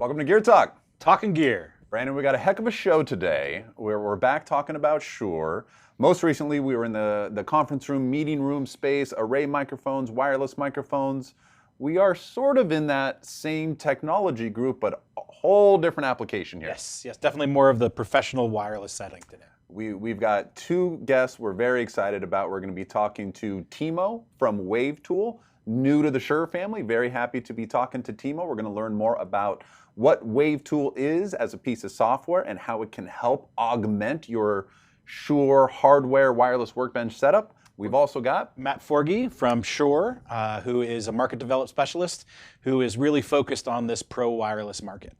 Welcome to Geer Talk. Talking gear. Brandon, we got a heck of a show today. We're back talking about Shure. Most recently, we were in the conference room, meeting room space, array microphones, wireless microphones. We are sort of in that same technology group, but a whole different application here. Yes, definitely more of the professional wireless setting today. We've got two guests we're very excited about. We're going to be talking to Timo from Wavetool, new to the Shure family. Very happy to be talking to Timo. We're going to learn more about what Wavetool is as a piece of software and how it can help augment your Shure hardware wireless workbench setup. We've also got Matt Forgy from Shure, who is a market development specialist who is really focused on this pro wireless market.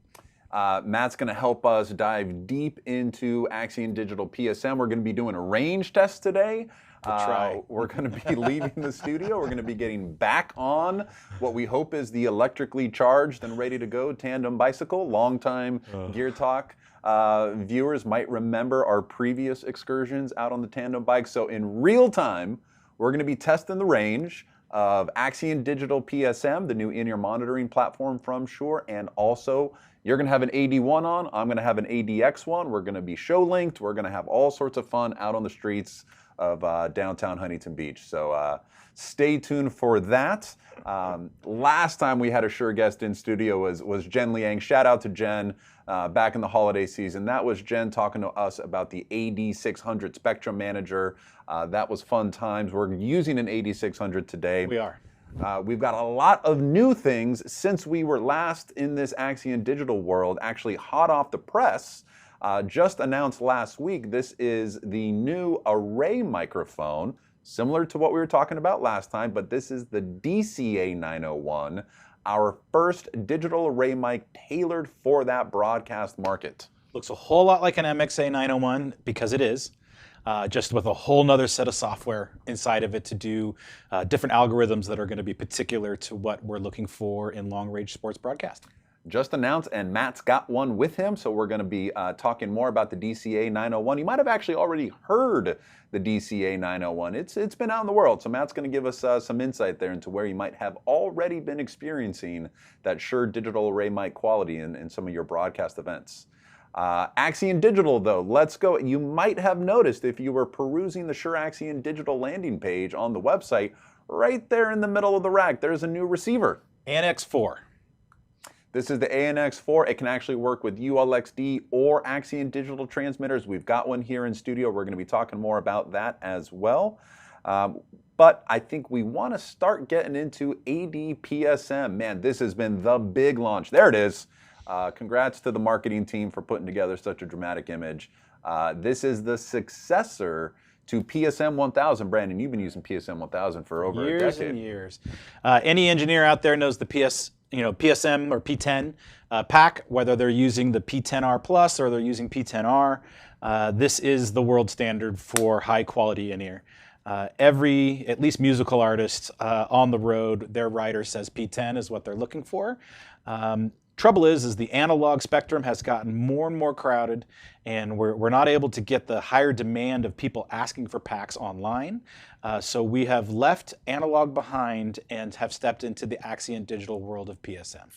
Matt's going to help us dive deep into Axient Digital PSM. We're going to be doing a range test today. We're going to be leaving the studio. We're going to be getting back on what we hope is the electrically charged and ready to go tandem bicycle. Longtime Geer Talk viewers might remember our previous excursions out on the tandem bike. So in real time, we're going to be testing the range of Axient Digital PSM, the new in-ear monitoring platform from Shure, and also you're going to have an AD1 on, I'm going to have an ADX1. We're going to be show linked. We're going to have all sorts of fun out on the streets of downtown Huntington Beach. So stay tuned for that. Last time we had a Shure guest in studio was Jen Liang. Shout out to Jen back in the holiday season. That was Jen talking to us about the AD600 Spectrum Manager. That was fun times. We're using an AD600 today. We are. We've got a lot of new things since we were last in this Axient Digital world, actually hot off the press. Just announced last week, this is the new array microphone, similar to what we were talking about last time, but this is the DCA 901, our first digital array mic tailored for that broadcast market. Looks a whole lot like an MXA 901 because it is. Just with a whole nother set of software inside of it to do different algorithms that are going to be particular to what we're looking for in long-range sports broadcast. Just announced, and Matt's got one with him, so we're going to be talking more about the DCA 901. You might have actually already heard the DCA 901. It's been out in the world, so Matt's going to give us some insight there into where you might have already been experiencing that Shure digital array mic quality in some of your broadcast events. Axient Digital, though, let's go. You might have noticed if you were perusing the Shure Axient Digital landing page on the website, right there in the middle of the rack, there's a new receiver. ANX4. This is the ANX4. It can actually work with ULXD or Axient Digital transmitters. We've got one here in studio. We're going to be talking more about that as well. But I think we want to start getting into ADPSM. Man, this has been the big launch. There it is. Congrats to the marketing team for putting together such a dramatic image. This is the successor to PSM 1000. Brandon, you've been using PSM 1000 for over a decade. Years and years. Any engineer out there knows the PSM or P10 pack, whether they're using the P10R Plus or they're using P10R. This is the world standard for high quality in-ear. Every, at least musical artist on the road, their writer says P10 is what they're looking for. Trouble is the analog spectrum has gotten more and more crowded, and we're not able to get the higher demand of people asking for packs online. So we have left analog behind and have stepped into the Axient Digital world of PSM.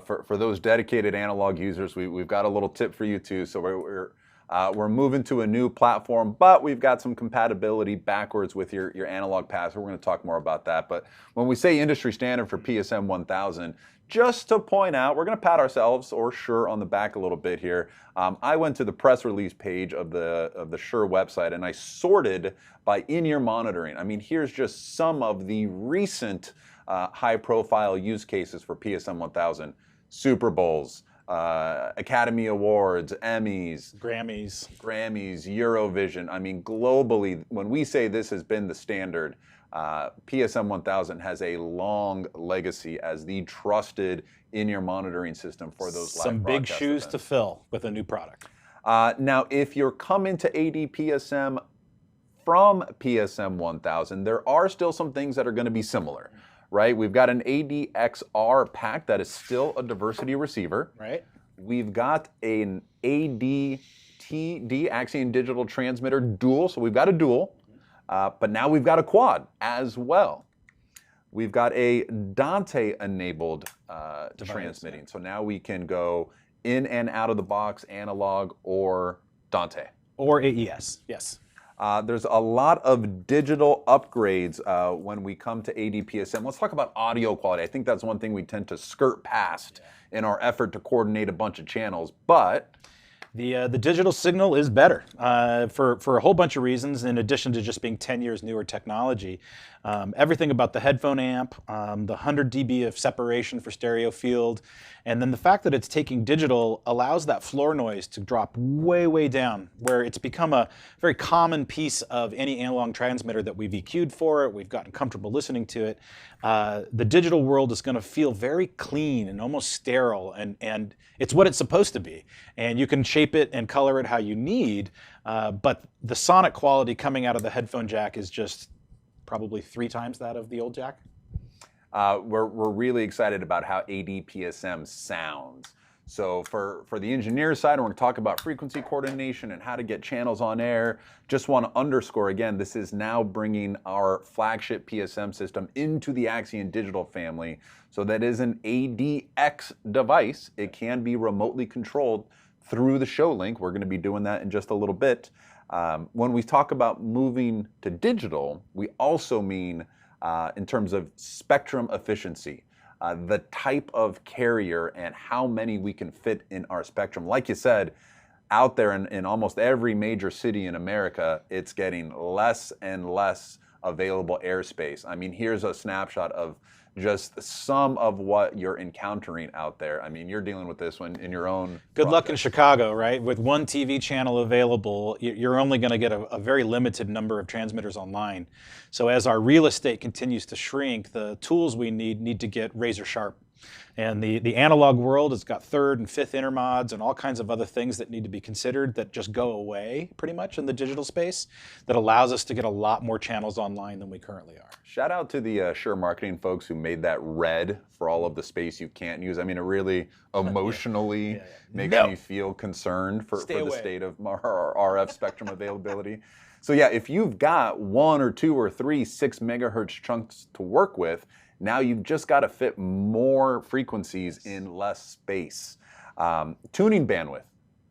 For those dedicated analog users, we've got a little tip for you too. So we're moving to a new platform, but we've got some compatibility backwards with your analog pass. We're going to talk more about that. But when we say industry standard for PSM 1000, just to point out, we're going to pat ourselves or Shure on the back a little bit here. I went to the press release page of the Shure website and I sorted by in-ear monitoring. I mean, here's just some of the recent high-profile use cases for PSM 1000: Super Bowls, Academy Awards, Emmys, Grammys, Eurovision. I mean, globally, when we say this has been the standard, PSM 1000 has a long legacy as the trusted in-ear monitoring system for those live some big shoes events. to fill with a new product. Now, if you're coming to ADPSM from PSM 1000, there are still some things that are going to be similar, right? We've got an ADXR pack that is still a diversity receiver. Right. We've got an ADTD, Axient Digital Transmitter dual, so we've got a dual, but now we've got a quad as well. We've got a Dante-enabled transmitting. So now we can go in and out of the box, analog or Dante. Or AES, yes. There's a lot of digital upgrades when we come to ADPSM. Let's talk about audio quality. I think that's one thing we tend to skirt past in our effort to coordinate a bunch of channels, but the digital signal is better for a whole bunch of reasons, in addition to just being 10 years newer technology. Everything about the headphone amp, the 100 dB of separation for stereo field, and then the fact that it's taking digital allows that floor noise to drop way, way down, where it's become a very common piece of any analog transmitter that we've EQ'd for it, we've gotten comfortable listening to it. The digital world is going to feel very clean and almost sterile, and it's what it's supposed to be. And you can shape it and color it how you need, but the sonic quality coming out of the headphone jack is just probably 3 times that of the old jack. We're really excited about how ADPSM sounds. So for the engineer side, we're going to talk about frequency coordination and how to get channels on air. Just want to underscore again, this is now bringing our flagship PSM system into the Axient digital family. So that is an ADX device. It can be remotely controlled through the show link. We're going to be doing that in just a little bit. When we talk about moving to digital, we also mean in terms of spectrum efficiency, the type of carrier and how many we can fit in our spectrum. Like you said, out there in almost every major city in America, it's getting less and less available airspace. I mean, here's a snapshot of just some of what you're encountering out there. I mean, you're dealing with this one in your own Good luck in Chicago, right? With one TV channel available, you're only going to get a very limited number of transmitters online. So as our real estate continues to shrink, the tools we need to get razor sharp. And the analog world has got 3rd and 5th intermods and all kinds of other things that need to be considered that just go away pretty much in the digital space, that allows us to get a lot more channels online than we currently are. Shout out to the Shure marketing folks who made that red for all of the space you can't use. I mean, it really emotionally makes me feel concerned for the state of our RF spectrum availability. So yeah, if you've got 1 or 2 or 3 6 megahertz chunks to work with, now you've just got to fit more frequencies in less space. Tuning bandwidth,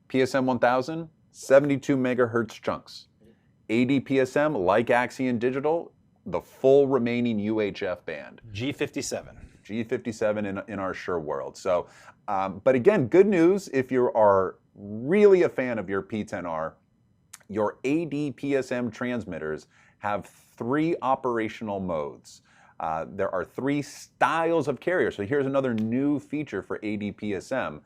PSM 1000, 72 megahertz chunks. ADPSM, like Axient Digital, the full remaining UHF band. G57. G57 in our Shure world. So, but again, good news if you are really a fan of your P10R, your ADPSM transmitters have 3 operational modes. There are 3 styles of carrier. So here's another new feature for ADPSM.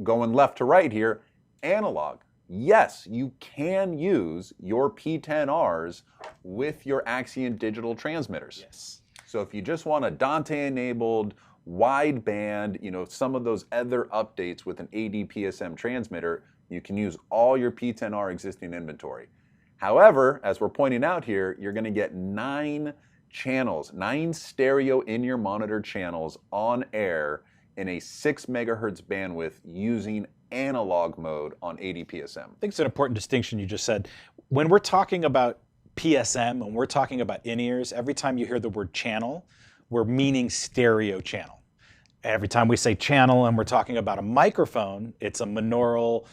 Going left to right here, analog. Yes, you can use your P10Rs with your Axient digital transmitters. Yes. So if you just want a Dante-enabled, wideband, you know, some of those other updates with an ADPSM transmitter, you can use all your P10R existing inventory. However, as we're pointing out here, you're going to get 9 channels, 9 stereo in your monitor channels on air in a 6 megahertz bandwidth using analog mode on ADPSM. I think it's an important distinction you just said. When we're talking about PSM, when we're talking about in-ears, every time you hear the word channel, we're meaning stereo channel. Every time we say channel and we're talking about a microphone, it's a monaural,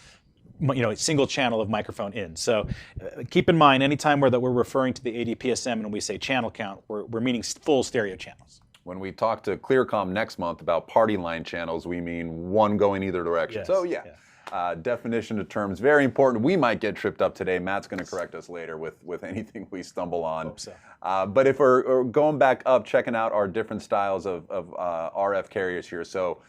you know, single channel of microphone in. So keep in mind, anytime that we're referring to the ADPSM and we say channel count, we're meaning full stereo channels. When we talk to Clearcom next month about party line channels, we mean one going either direction. Yes, so definition of terms, very important. We might get tripped up today. Matt's going to correct us later with anything we stumble on. Hope so. But if we're going back up, checking out our different styles of RF carriers here. So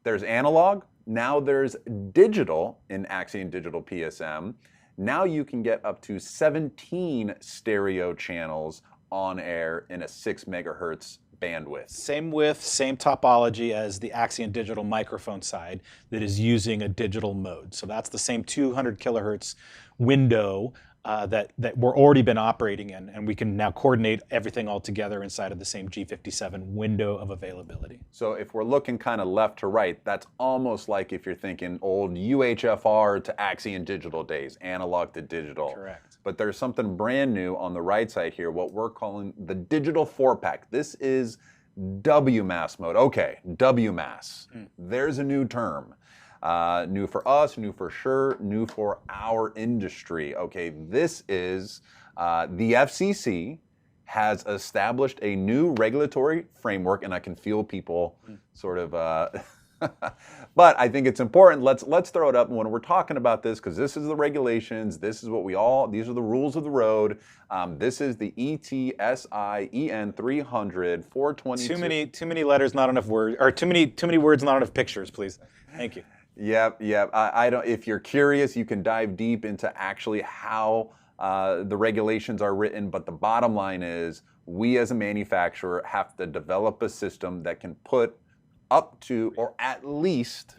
there's analog. Now there's digital in Axient Digital PSM. Now you can get up to 17 stereo channels on air in a 6 megahertz bandwidth. Same width, same topology as the Axient Digital microphone side that is using a digital mode. So that's the same 200 kilohertz window that we're already been operating in, and we can now coordinate everything all together inside of the same G57 window of availability. So if we're looking kind of left to right, that's almost like if you're thinking old UHFR to Axient Digital days, analog to digital. Correct. but there's something brand new on the right side here, what we're calling the digital 4-pack. This is WMAS mode. Okay, WMAS. There's a new term. New for us, new for Shure, new for our industry. Okay, this is the FCC has established a new regulatory framework, and I can feel people sort of, but I think it's important. Let's throw it up when we're talking about this, because this is the regulations. This is what these are the rules of the road. This is the ETSI EN 300 422. Too many letters, not enough words, or too many words, not enough pictures, please. Thank you. Yep. I don't. If you're curious, you can dive deep into actually how the regulations are written. But the bottom line is, we as a manufacturer have to develop a system that can put up to, or at least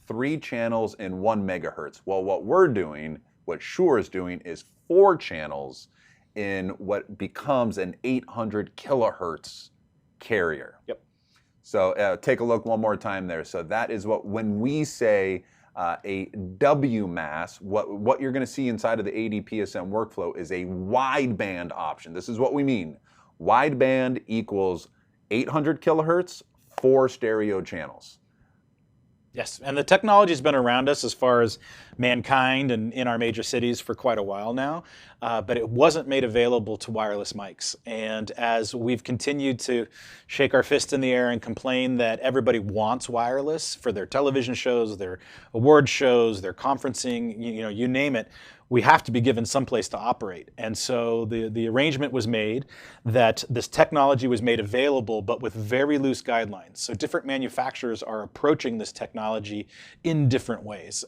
three channels in 1 megahertz. Well, what we're doing, what Shure is doing, is 4 channels in what becomes an 800 kilohertz carrier. Yep. So take a look one more time there. So that is what, when we say a WMAS, what you're going to see inside of the ADPSM workflow is a wideband option. This is what we mean. Wideband equals 800 kilohertz, 4 stereo channels. Yes, and the technology's been around us as far as mankind and in our major cities for quite a while now, but it wasn't made available to wireless mics. And as we've continued to shake our fist in the air and complain that everybody wants wireless for their television shows, their award shows, their conferencing, you name it, we have to be given some place to operate. And so the arrangement was made that this technology was made available, but with very loose guidelines. So different manufacturers are approaching this technology in different ways.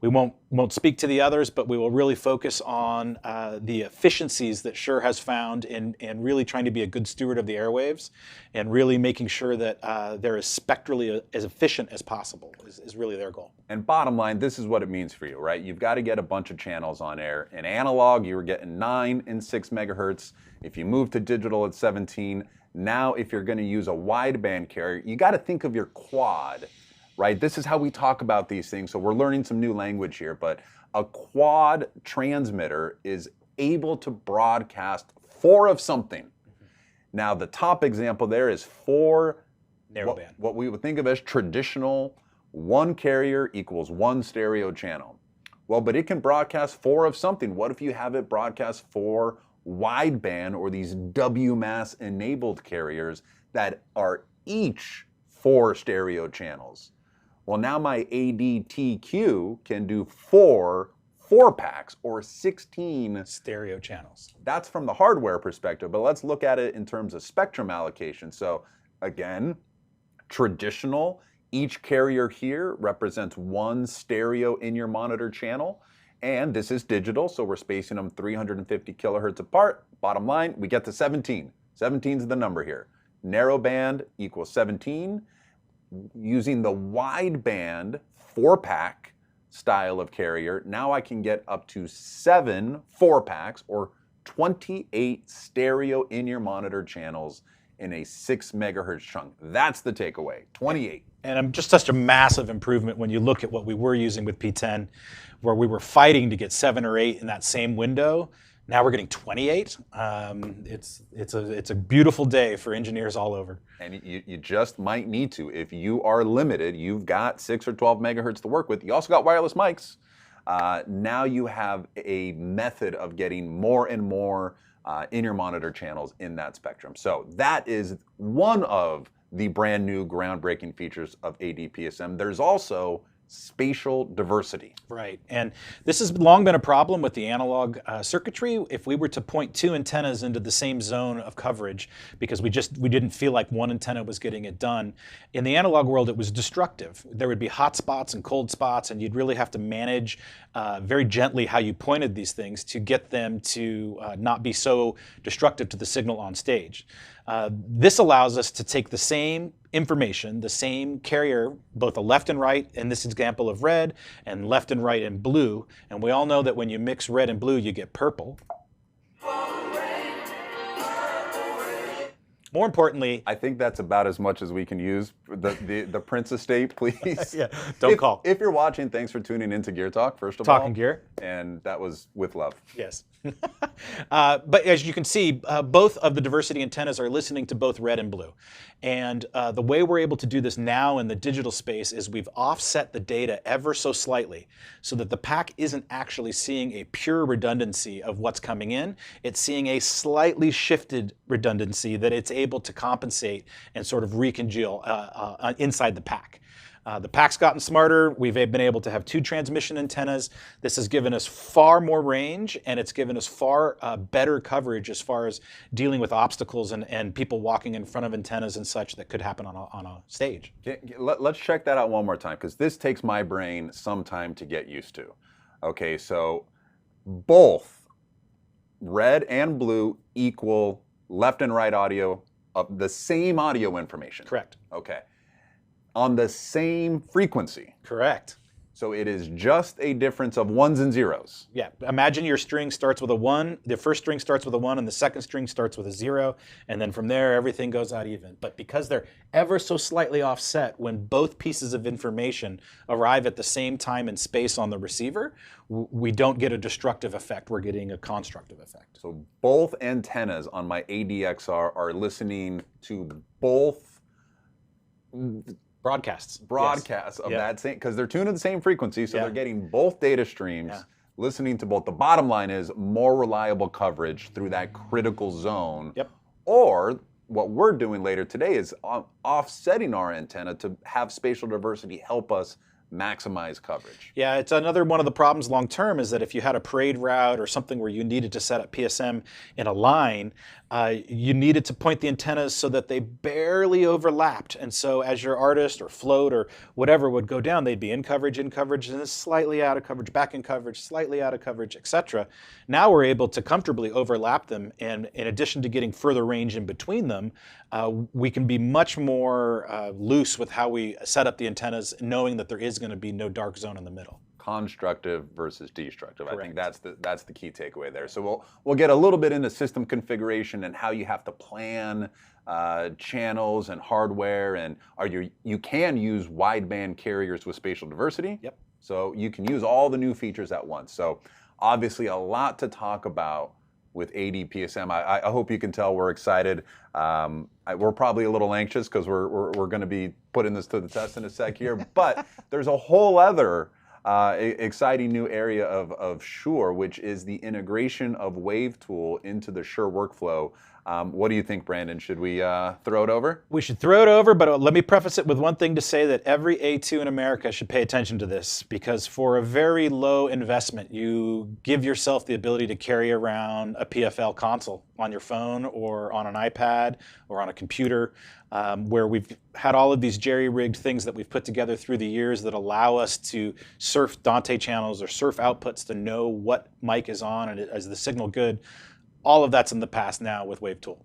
We won't speak to the others, but we will really focus on the efficiencies that Shure has found in really trying to be a good steward of the airwaves, and really making sure that they're as spectrally as efficient as possible is really their goal. And bottom line, this is what it means for you, right? You've got to get a bunch of channels on air. In analog, you were getting 9 and 6 megahertz. If you move to digital, it's 17. Now, if you're going to use a wideband carrier, you got to think of your quad. Right? This is how we talk about these things. So we're learning some new language here, but a quad transmitter is able to broadcast 4 of something. Now, the top example there is 4 narrowband. What we would think of as traditional 1 carrier equals 1 stereo channel. Well, but it can broadcast 4 of something. What if you have it broadcast 4 wideband, or these WMAS enabled carriers that are each 4 stereo channels? Well, now my ADTQ can do 4 4-packs, or 16 stereo channels. That's from the hardware perspective, but let's look at it in terms of spectrum allocation. So again, traditional, each carrier here represents 1 stereo in your monitor channel, and this is digital, so we're spacing them 350 kilohertz apart. Bottom line, we get to 17. 17 is the number here. Narrowband equals 17. Using the wideband 4-pack style of carrier, now I can get up to 7 4-packs, or 28 stereo in-ear monitor channels in a 6 megahertz chunk. That's the takeaway, 28. And just such a massive improvement when you look at what we were using with P10, where we were fighting to get 7 or 8 in that same window. Now we're getting 28. It's a beautiful day for engineers all over. And you just might need to. If you are limited, you've got 6 or 12 megahertz to work with. You also got wireless mics. Now you have a method of getting more and more in-ear monitor channels in that spectrum. So that is one of the brand new groundbreaking features of ADPSM. There's also spatial diversity. Right, and this has long been a problem with the analog circuitry. If we were to point 2 antennas into the same zone of coverage, because we didn't feel like one antenna was getting it done, in the analog world it was destructive. There would be hot spots and cold spots, and you'd really have to manage very gently how you pointed these things to get them to not be so destructive to the signal on stage. This allows us to take the same information, the same carrier, both a left and right, in this example of red, and left and right in blue. And we all know that when you mix red and blue, you get purple. More importantly, I think that's about as much as we can use. The Prince estate, please. yeah, don't call. If you're watching, thanks for tuning into Geer Talk, first of all. Talking gear. And that was with love. Yes. But as you can see, both of the diversity antennas are listening to both red and blue. And the way we're able to do this now in the digital space is we've offset the data ever so slightly so that the pack isn't actually seeing a pure redundancy of what's coming in. It's seeing a slightly shifted redundancy that it's able to compensate and sort of recongeal inside the pack. The pack's gotten smarter. We've been able to have 2 transmission antennas. This has given us far more range, and it's given us far better coverage as far as dealing with obstacles and people walking in front of antennas and such that could happen on a stage. Let's check that out one more time, because this takes my brain some time to get used to. Okay, so both red and blue equal left and right audio of the same audio information. Correct. Okay. On the same frequency. Correct. So it is just a difference of ones and zeros. Yeah, imagine your string starts with a 1, the first string starts with a 1, and the second string starts with a 0, and then from there everything goes out even. But because they're ever so slightly offset, when both pieces of information arrive at the same time and space on the receiver, we don't get a destructive effect, we're getting a constructive effect. So both antennas on my ADXR are listening to both broadcasts yes. Of that same, because they're tuned to the same frequency, so they're getting both data streams, listening to both. The bottom line is more reliable coverage through that critical zone. Yep. Or what we're doing later today is offsetting our antenna to have spatial diversity help us maximize coverage. Yeah, it's another one of the problems long term is that if you had a parade route or something where you needed to set up PSM in a line, you needed to point the antennas so that they barely overlapped. And so as your artist or float or whatever would go down, they'd be in coverage, and then slightly out of coverage, back in coverage, slightly out of coverage, etc. Now we're able to comfortably overlap them, and in addition to getting further range in between them, we can be much more loose with how we set up the antennas, knowing that there is going to be no dark zone in the middle. Constructive versus destructive. Correct. I think that's the key takeaway there. So we'll get a little bit into system configuration and how you have to plan channels and hardware, and you can use wideband carriers with spatial diversity. Yep. So you can use all the new features at once. So obviously a lot to talk about with ADPSM. I hope you can tell we're excited. We're probably a little anxious because we're going to be putting this to the test in a sec here, but there's a whole other exciting new area of Shure, which is the integration of Wavetool into the Shure workflow. What do you think, Brandon? Should we throw it over? We should throw it over, but let me preface it with one thing to say that every A2 in America should pay attention to this, because for a very low investment, you give yourself the ability to carry around a PFL console on your phone or on an iPad or on a computer, where we've had all of these jerry-rigged things that we've put together through the years that allow us to surf Dante channels or surf outputs to know what mic is on and is the signal good. All of that's in the past now with Wavetool.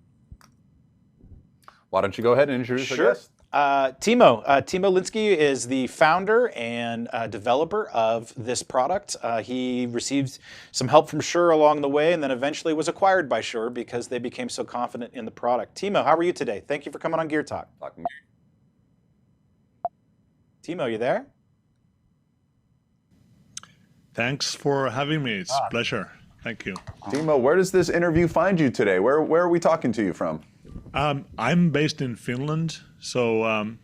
Why don't you go ahead and introduce our guest? Timo Liski is the founder and developer of this product. He received some help from Shure along the way, and then eventually was acquired by Shure because they became so confident in the product. Timo, how are you today? Thank you for coming on Geer Talk. Timo, you there? Thanks for having me. It's a pleasure. Thank you. Timo, where does this interview find you today? Where are we talking to you from? I'm based in Finland, so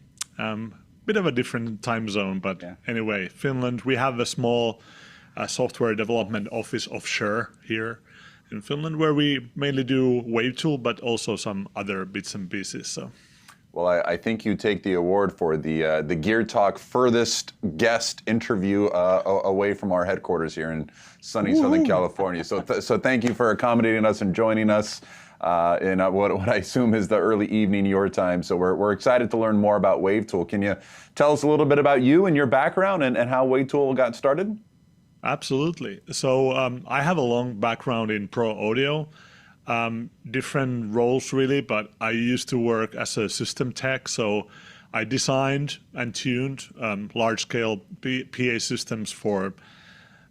bit of a different time zone, but anyway, Finland. We have a small software development office of Shure here in Finland, where we mainly do Wavetool, but also some other bits and pieces. So. Well, I think you take the award for the Geer Talk furthest guest interview away from our headquarters here in sunny Southern California. So thank you for accommodating us and joining us in what I assume is the early evening your time. So we're excited to learn more about Wavetool. Can you tell us a little bit about you and your background and how Wavetool got started? Absolutely. So I have a long background in pro audio. Different roles really, but I used to work as a system tech, so I designed and tuned large-scale PA systems for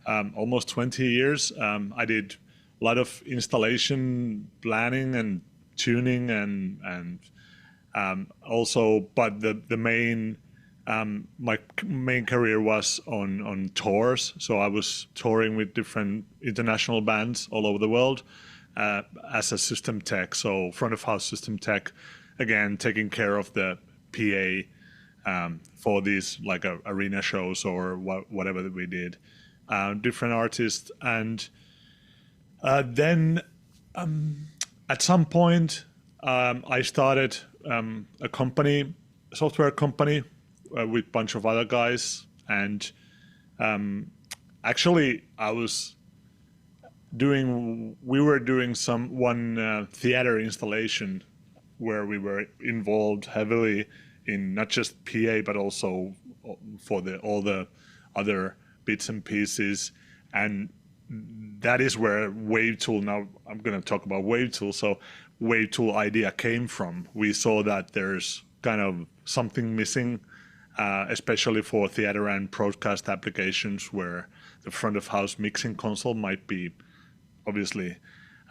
almost 20 years. I did a lot of installation planning and tuning and also, but the main my main career was on tours. So I was touring with different international bands all over the world as a system tech. So front of house system tech, again taking care of the PA for these like arena shows or whatever that we did, different artists, and then at some point I started a company, a software company with a bunch of other guys, and actually we were doing one theater installation where we were involved heavily in not just PA but also for all the other bits and pieces, and that is where Wavetool, now I'm going to talk about Wavetool. So Wavetool idea came from. We saw that there's kind of something missing, especially for theater and broadcast applications where the front of house mixing console might be obviously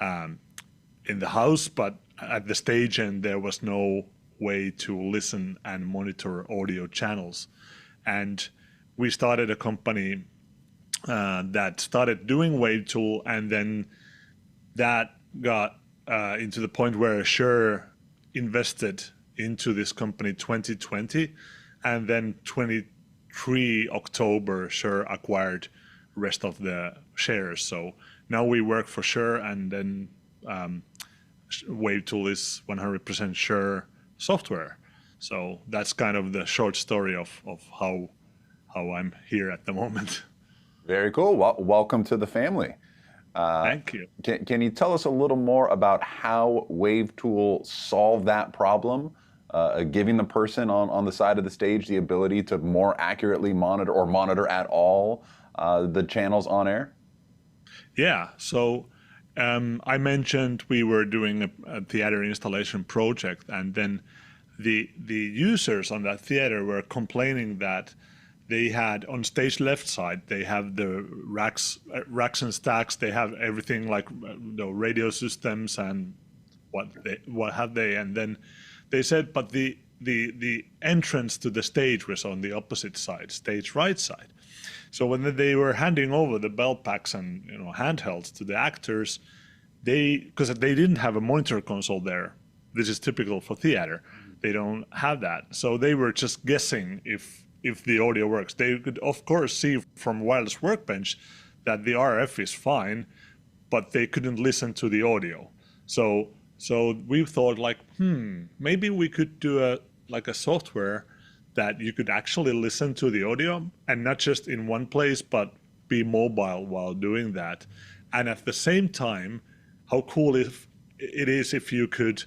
in the house, but at the stage end there was no way to listen and monitor audio channels. And we started a company that started doing Wavetool, and then that got into the point where Shure invested into this company 2020, and then 23 October Shure acquired rest of the shares. So now we work for Shure, and then Wavetool is 100% Shure software. So that's kind of the short story of how I'm here at the moment. Very cool. Well, welcome to the family. Thank you. Can you tell us a little more about how Wavetool solved that problem, giving the person on the side of the stage the ability to more accurately monitor or monitor at all the channels on air? Yeah. So I mentioned we were doing a theater installation project, and then the users on that theater were complaining that they had on stage left side, they have the racks and stacks. They have everything like radio systems and what have they. And then they said, but the entrance to the stage was on the opposite side, stage right side. So when they were handing over the bell packs and handhelds to the actors, because they didn't have a monitor console there. This is typical for theater. They don't have that. So they were just guessing if the audio works. They could, of course, see from Wireless Workbench that the RF is fine, but they couldn't listen to the audio. So we thought like, maybe we could do a software that you could actually listen to the audio, and not just in one place, but be mobile while doing that. And at the same time, how cool it is if you could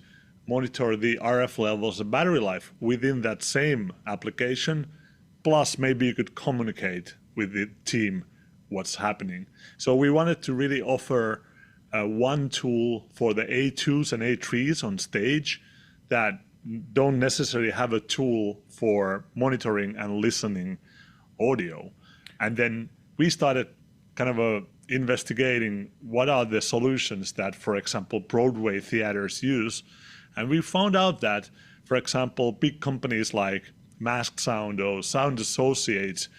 monitor the RF levels of battery life within that same application. Plus, maybe you could communicate with the team what's happening. So we wanted to really offer one tool for the A2s and A3s on stage that don't necessarily have a tool for monitoring and listening audio. And then we started kind of investigating what are the solutions that, for example, Broadway theaters use. And we found out that, for example, big companies like Mask Sound or Sound Associates,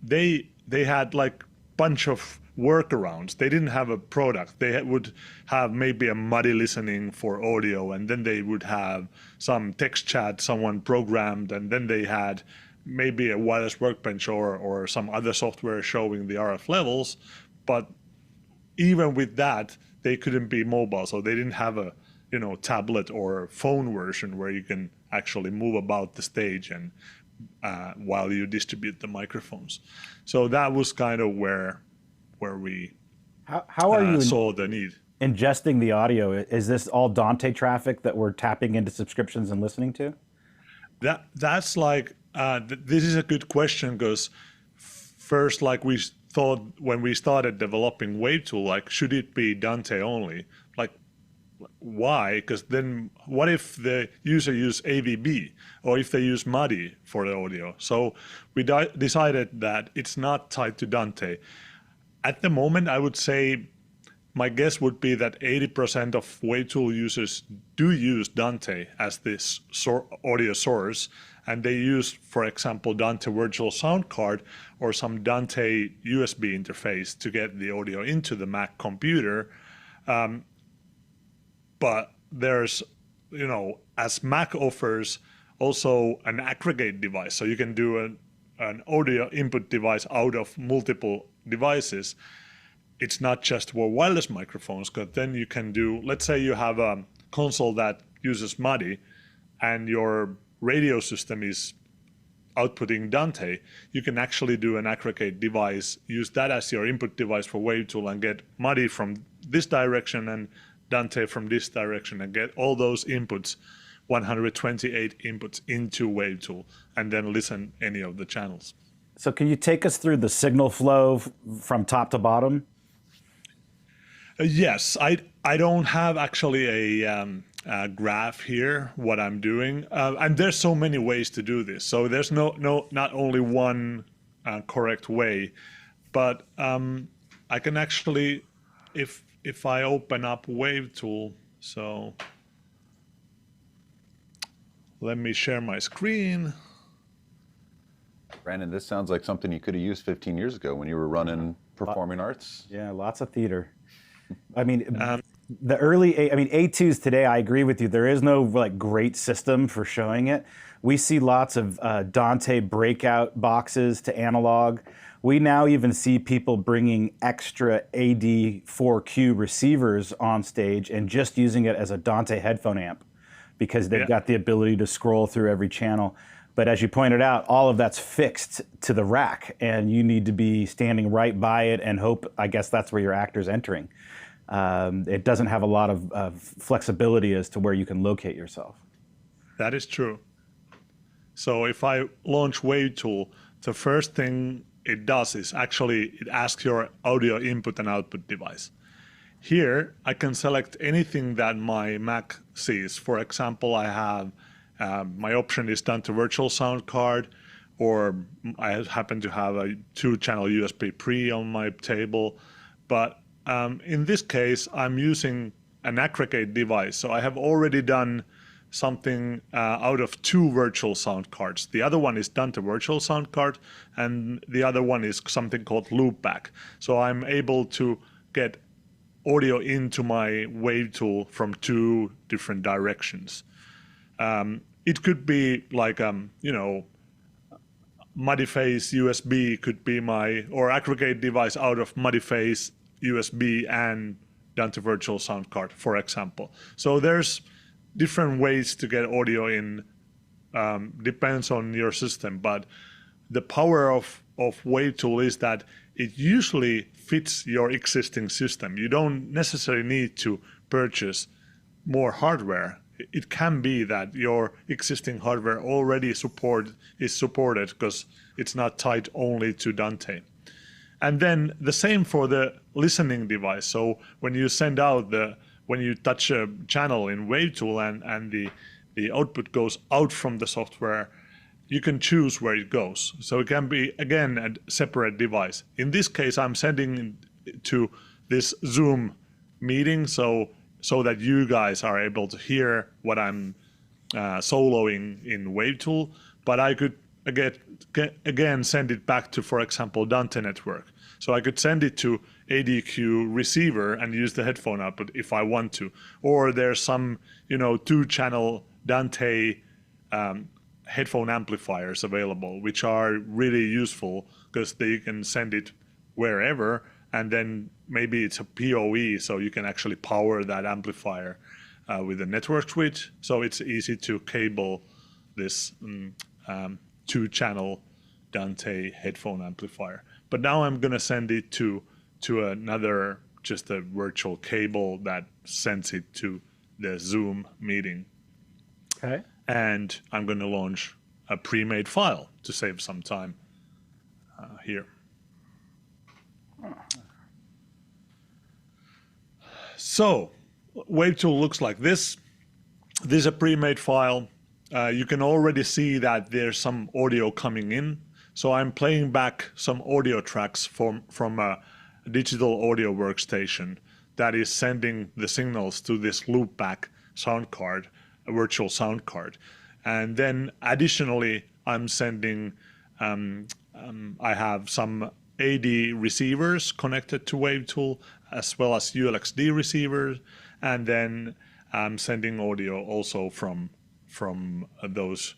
they had like bunch of workarounds. They didn't have a product. They would have maybe a muddy listening for audio, and then they would have some text chat someone programmed, and then they had maybe a Wireless Workbench or some other software showing the RF levels. But even with that, they couldn't be mobile, so they didn't have a tablet or phone version where you can actually move about the stage and while you distribute the microphones. So that was kind of where we how are you saw the need. Ingesting the audio? Is this all Dante traffic that we're tapping into subscriptions and listening to? That's like this is a good question, because first, like we thought when we started developing Wavetool, like should it be Dante only? Like why? Because then what if the user use AVB, or if they use MUDI for the audio? So we decided that it's not tied to Dante. At the moment, I would say my guess would be that 80% of Wavetool users do use Dante as this audio source, and they use, for example, Dante Virtual Sound Card or some Dante USB interface to get the audio into the Mac computer. But there's, as Mac offers also an aggregate device, so you can do an audio input device out of multiple devices. It's not just for wireless microphones, because then you can do, let's say you have a console that uses MIDI and your radio system is outputting Dante, you can actually do an aggregate device, use that as your input device for Wavetool and get MIDI from this direction and Dante from this direction and get all those inputs, 128 inputs into Wavetool, and then listen any of the channels. So can you take us through the signal flow from top to bottom? Yes, I don't have actually a graph here, what I'm doing. And there's so many ways to do this. So there's not only one correct way, but I can actually, if I open up Wavetool, so let me share my screen. Brandon, this sounds like something you could have used 15 years ago when you were running performing arts. Yeah, lots of theater. I mean, the early, A2s today, I agree with you. There is no great system for showing it. We see lots of Dante breakout boxes to analog. We now even see people bringing extra AD4Q receivers on stage and just using it as a Dante headphone amp because they've got the ability to scroll through every channel. But as you pointed out, all of that's fixed to the rack, and you need to be standing right by it and hope, I guess that's where your actor's entering. It doesn't have a lot of flexibility as to where you can locate yourself. That is true. So if I launch Wavetool, the first thing it does is actually it asks your audio input and output device. Here, I can select anything that my Mac sees. For example, I have my option is Dante Virtual Sound Card, or I happen to have a 2-channel USB pre on my table. But in this case, I'm using an aggregate device. So I have already done something out of 2 virtual sound cards. The other one is Dante Virtual Sound Card, and the other one is something called Loopback. So I'm able to get audio into my Wavetool from 2 different directions. It could be like, MuddyFace USB could be or aggregate device out of MuddyFace, USB, and Dante Virtual Sound Card, for example. So there's different ways to get audio in, depends on your system, but the power of Wavetool is that it usually fits your existing system. You don't necessarily need to purchase more hardware. It can be that your existing hardware already is supported because it's not tied only to Dante. And then the same for the listening device. So when you send out when you touch a channel in Wavetool and the output goes out from the software, you can choose where it goes. So it can be, again, a separate device. In this case, I'm sending to this Zoom meeting so that you guys are able to hear what I'm soloing in Wavetool, but I could again send it back to, for example, Dante network. So I could send it to ADQ receiver and use the headphone output if I want to. Or there's some 2-channel Dante headphone amplifiers available, which are really useful because they can send it wherever, and then maybe it's a PoE, so you can actually power that amplifier with a network switch. So it's easy to cable this 2-channel Dante headphone amplifier. But now I'm going to send it to another, just a virtual cable that sends it to the Zoom meeting. Okay. And I'm going to launch a pre-made file to save some time here. So Wavetool looks like this. This is a pre-made file. You can already see that there's some audio coming in. So I'm playing back some audio tracks from a digital audio workstation that is sending the signals to this loopback sound card, a virtual sound card. And then additionally, I'm sending, I have some AD receivers connected to Wavetool, as well as ULXD receivers, and then I'm sending audio also from those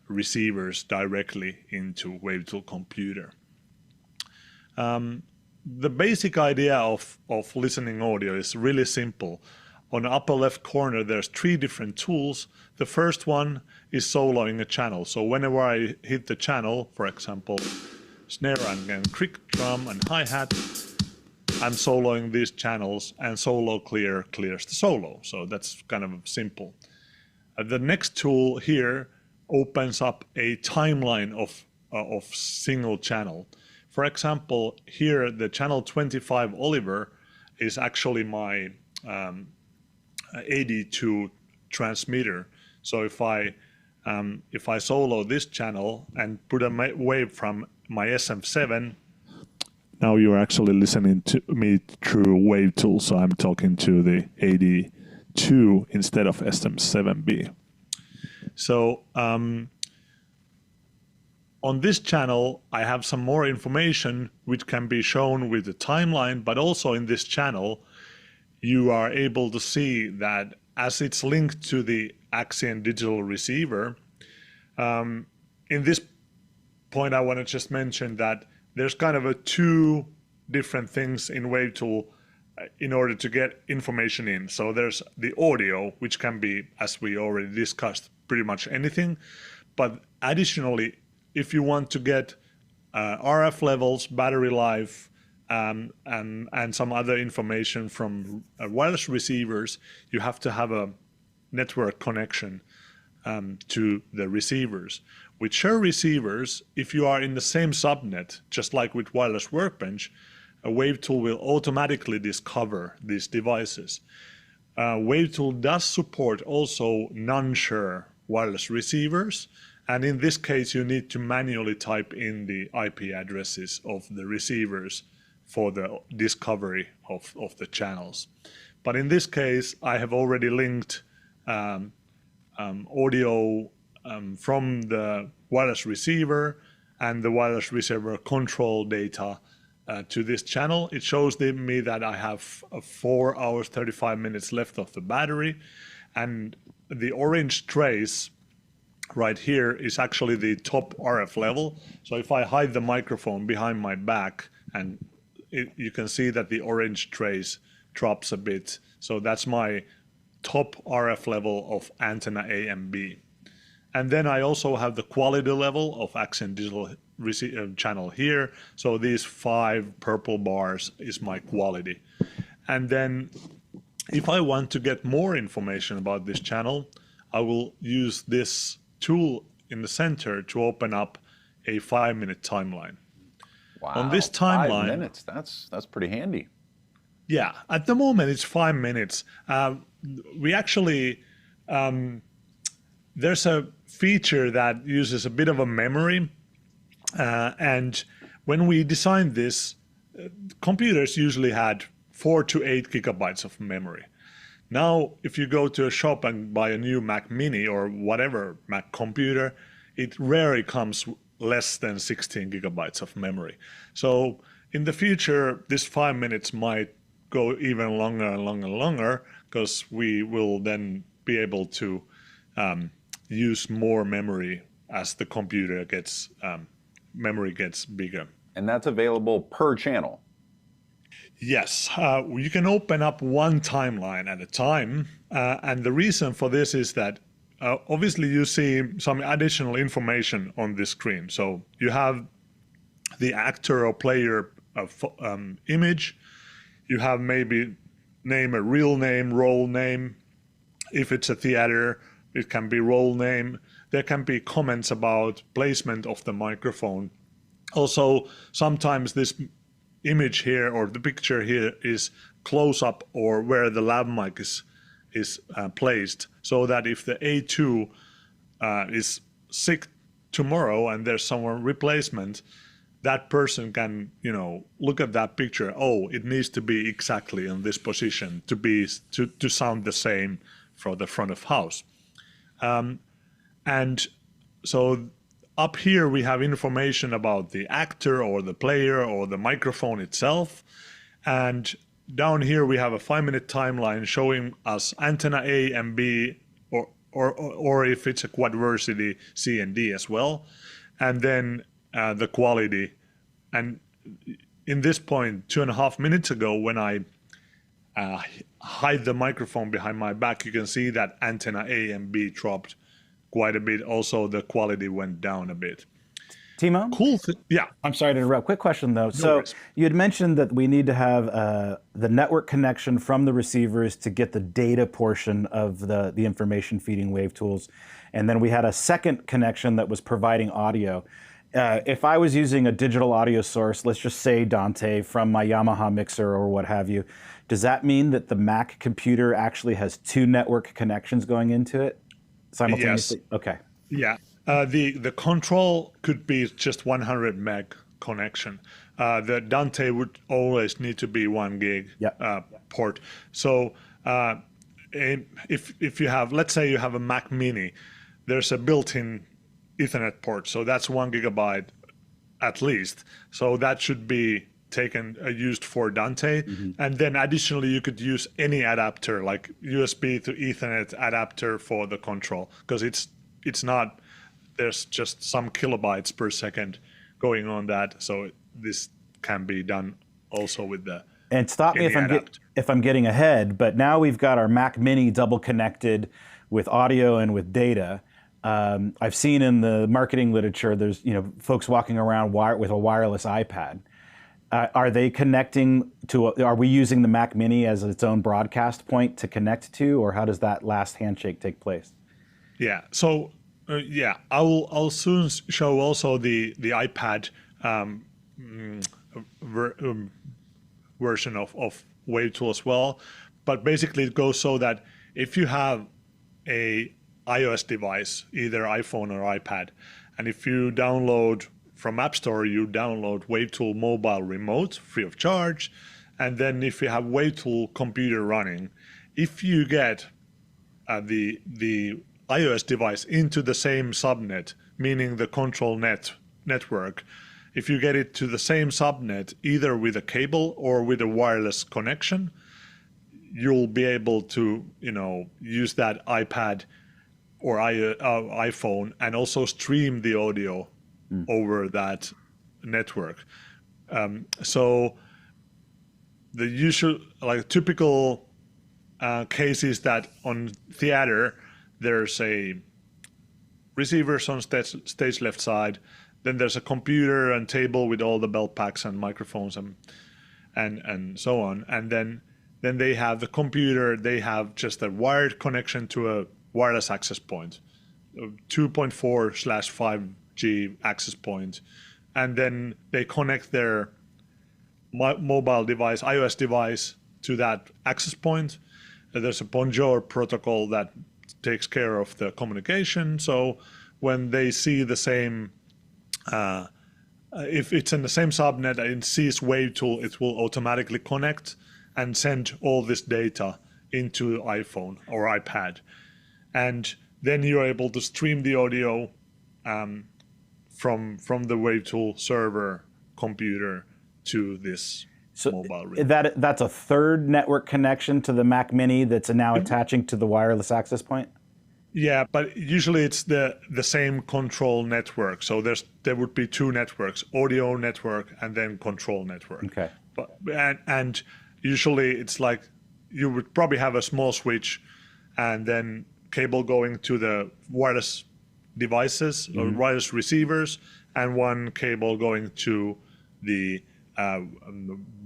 receivers directly into Wavetool computer. The basic idea of listening audio is really simple. On the upper left corner, there's 3 different tools. The first one is soloing a channel. So whenever I hit the channel, for example, snare and kick drum and hi-hat, I'm soloing these channels, and solo clear clears the solo. So that's kind of simple. The next tool here opens up a timeline of single channel. For example, here the channel 25 Oliver is actually my AD2 transmitter. So if I solo this channel and put a wave from my SM7, now you're actually listening to me through Wavetool, so I'm talking to the AD2 instead of SM7B. So on this channel, I have some more information which can be shown with the timeline, but also in this channel, you are able to see that as it's linked to the Axient digital receiver. In this point, I want to just mention that there's kind of 2 different things in Wavetool in order to get information in. So there's the audio, which can be, as we already discussed, pretty much anything. But additionally, if you want to get RF levels, battery life, and some other information from wireless receivers, you have to have a network connection to the receivers. With Shure receivers, if you are in the same subnet, just like with Wireless Workbench, a Wavetool will automatically discover these devices. Wavetool does support also non-Shure wireless receivers, and in this case you need to manually type in the IP addresses of the receivers for the discovery of the channels. But in this case, I have already linked audio from the wireless receiver and the wireless receiver control data to this channel. It shows me that I have 4 hours 35 minutes left of the battery, and the orange trace right here is actually the top RF level. So if I hide the microphone behind my back, and you can see that the orange trace drops a bit. So that's my top RF level of antenna A and B. And then I also have the quality level of Axient digital channel here. So these 5 purple bars is my quality. And then if I want to get more information about this channel, I will use this tool in the center to open up a 5-minute timeline. Wow, on this timeline, 5 minutes, that's pretty handy. Yeah, at the moment it's 5 minutes. We actually, there's a feature that uses a bit of a memory. And when we designed this, computers usually had 4 to 8 gigabytes of memory. Now, if you go to a shop and buy a new Mac Mini or whatever Mac computer, it rarely comes less than 16 gigabytes of memory. So in the future, this 5 minutes might go even longer and longer and longer, because we will then be able to use more memory as the computer gets, memory gets bigger. And that's available per channel. Yes, you can open up one timeline at a time. And the reason for this is that obviously you see some additional information on this screen. So you have the actor or player image. You have maybe name, a real name, role name. If it's a theater, it can be role name. There can be comments about placement of the microphone. Also, sometimes this image here or the picture here is close up or where the lav mic is placed, so that if the A2 is sick tomorrow and there's someone replacement, that person can, look at that picture. Oh, it needs to be exactly in this position to sound the same for the front of house. And so up here we have information about the actor or the player or the microphone itself. And down here we have a 5-minute timeline showing us antenna A and B, or if it's a quadversity, C and D as well. And then the quality. And in this point, 2.5 minutes ago, when I hide the microphone behind my back, you can see that antenna A and B dropped quite a bit. Also, the quality went down a bit. Timo? Cool. Yeah. I'm sorry to interrupt. Quick question, though. No worries. You had mentioned that we need to have the network connection from the receivers to get the data portion of the information feeding Wavetools. And then we had a second connection that was providing audio. If I was using a digital audio source, let's just say Dante from my Yamaha mixer or what have you, does that mean that the Mac computer actually has 2 network connections going into it simultaneously? Yes. Okay. Yeah. The control could be just 100 meg connection. The Dante would always need to be 1 gig port. So if you have, let's say you have a Mac Mini, there's a built-in Ethernet port. So that's 1 gigabyte at least. So that should be used for Dante. And then additionally, you could use any adapter like USB to Ethernet adapter for the control, because it's not, there's just some kilobytes per second going on that. So this can be done also with the And stop me if I'm getting ahead, but now we've got our Mac Mini double connected with audio and with data. I've seen in the marketing literature, there's folks walking around with a wireless iPad. Are they connecting to? Are we using the Mac Mini as its own broadcast point to connect to, or how does that last handshake take place? Yeah. So I'll soon show also the iPad version of Wavetool as well. But basically, it goes so that if you have a iOS device, either iPhone or iPad, and if you download from App Store, you download Wavetool Mobile Remote free of charge, and then if you have Wavetool computer running, if you get the iOS device into the same subnet, meaning the control network, if you get it to the same subnet, either with a cable or with a wireless connection, you'll be able to use that iPad or iPhone and also stream the audio over that network. So the usual, typical case is that on theater, there's a receivers on stage left side, then there's a computer and table with all the belt packs and microphones and so on, and then they have the computer. They have just a wired connection to a wireless access point, 2.4/5G access point, and then they connect their mobile device, iOS device, to that access point. There's a Bonjour protocol that takes care of the communication. So when they see the same, if it's in the same subnet and it sees Wavetool, it will automatically connect and send all this data into iPhone or iPad. And then you're able to stream the audio from the Wavetool server computer to this mobile remote. That's a third network connection to the Mac Mini that's now attaching to the wireless access point? Yeah, but usually it's the same control network. So there would be 2 networks, audio network and then control network. Okay. And usually it's like you would probably have a small switch and then cable going to the wireless devices or wireless receivers, and 1 cable going to the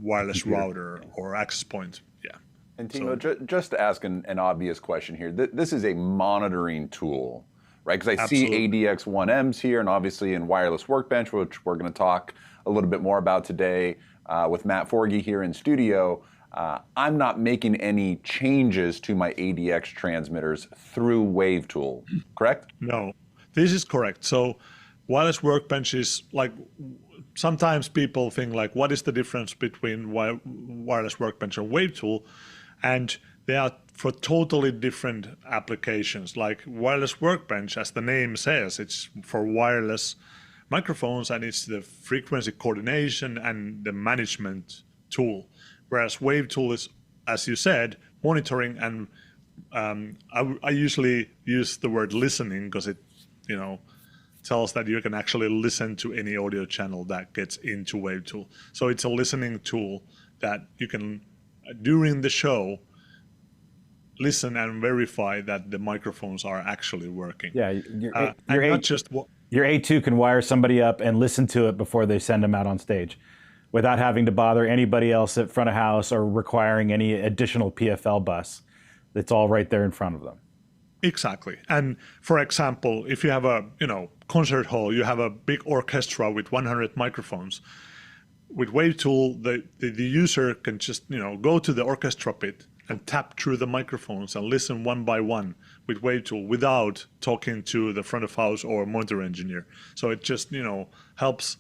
wireless router or access point. Yeah. And Timo, just to ask an obvious question here, this is a monitoring tool, right? Because I see ADX1Ms here, and obviously in Wireless Workbench, which we're going to talk a little bit more about today with Matt Forgey here in studio. I'm not making any changes to my ADX transmitters through Wavetool, correct? No, this is correct. So Wireless Workbench is like sometimes people think like, what is the difference between wireless workbench and Wavetool? And they are for totally different applications. Like wireless workbench, as the name says, it's for wireless microphones, and it's the frequency coordination and the management tool. Whereas Wavetool is, as you said, monitoring, and I usually use the word listening because it, tells that you can actually listen to any audio channel that gets into Wavetool. So it's a listening tool that you can, during the show, listen and verify that the microphones are actually working. Yeah, your A2 can wire somebody up and listen to it before they send them out on stage, without having to bother anybody else at front of house or requiring any additional PFL bus. It's all right there in front of them. Exactly. And for example, if you have a concert hall, you have a big orchestra with 100 microphones. With Wavetool, the user can just go to the orchestra pit and tap through the microphones and listen one by one with Wavetool without talking to the front of house or monitor engineer. So it just helps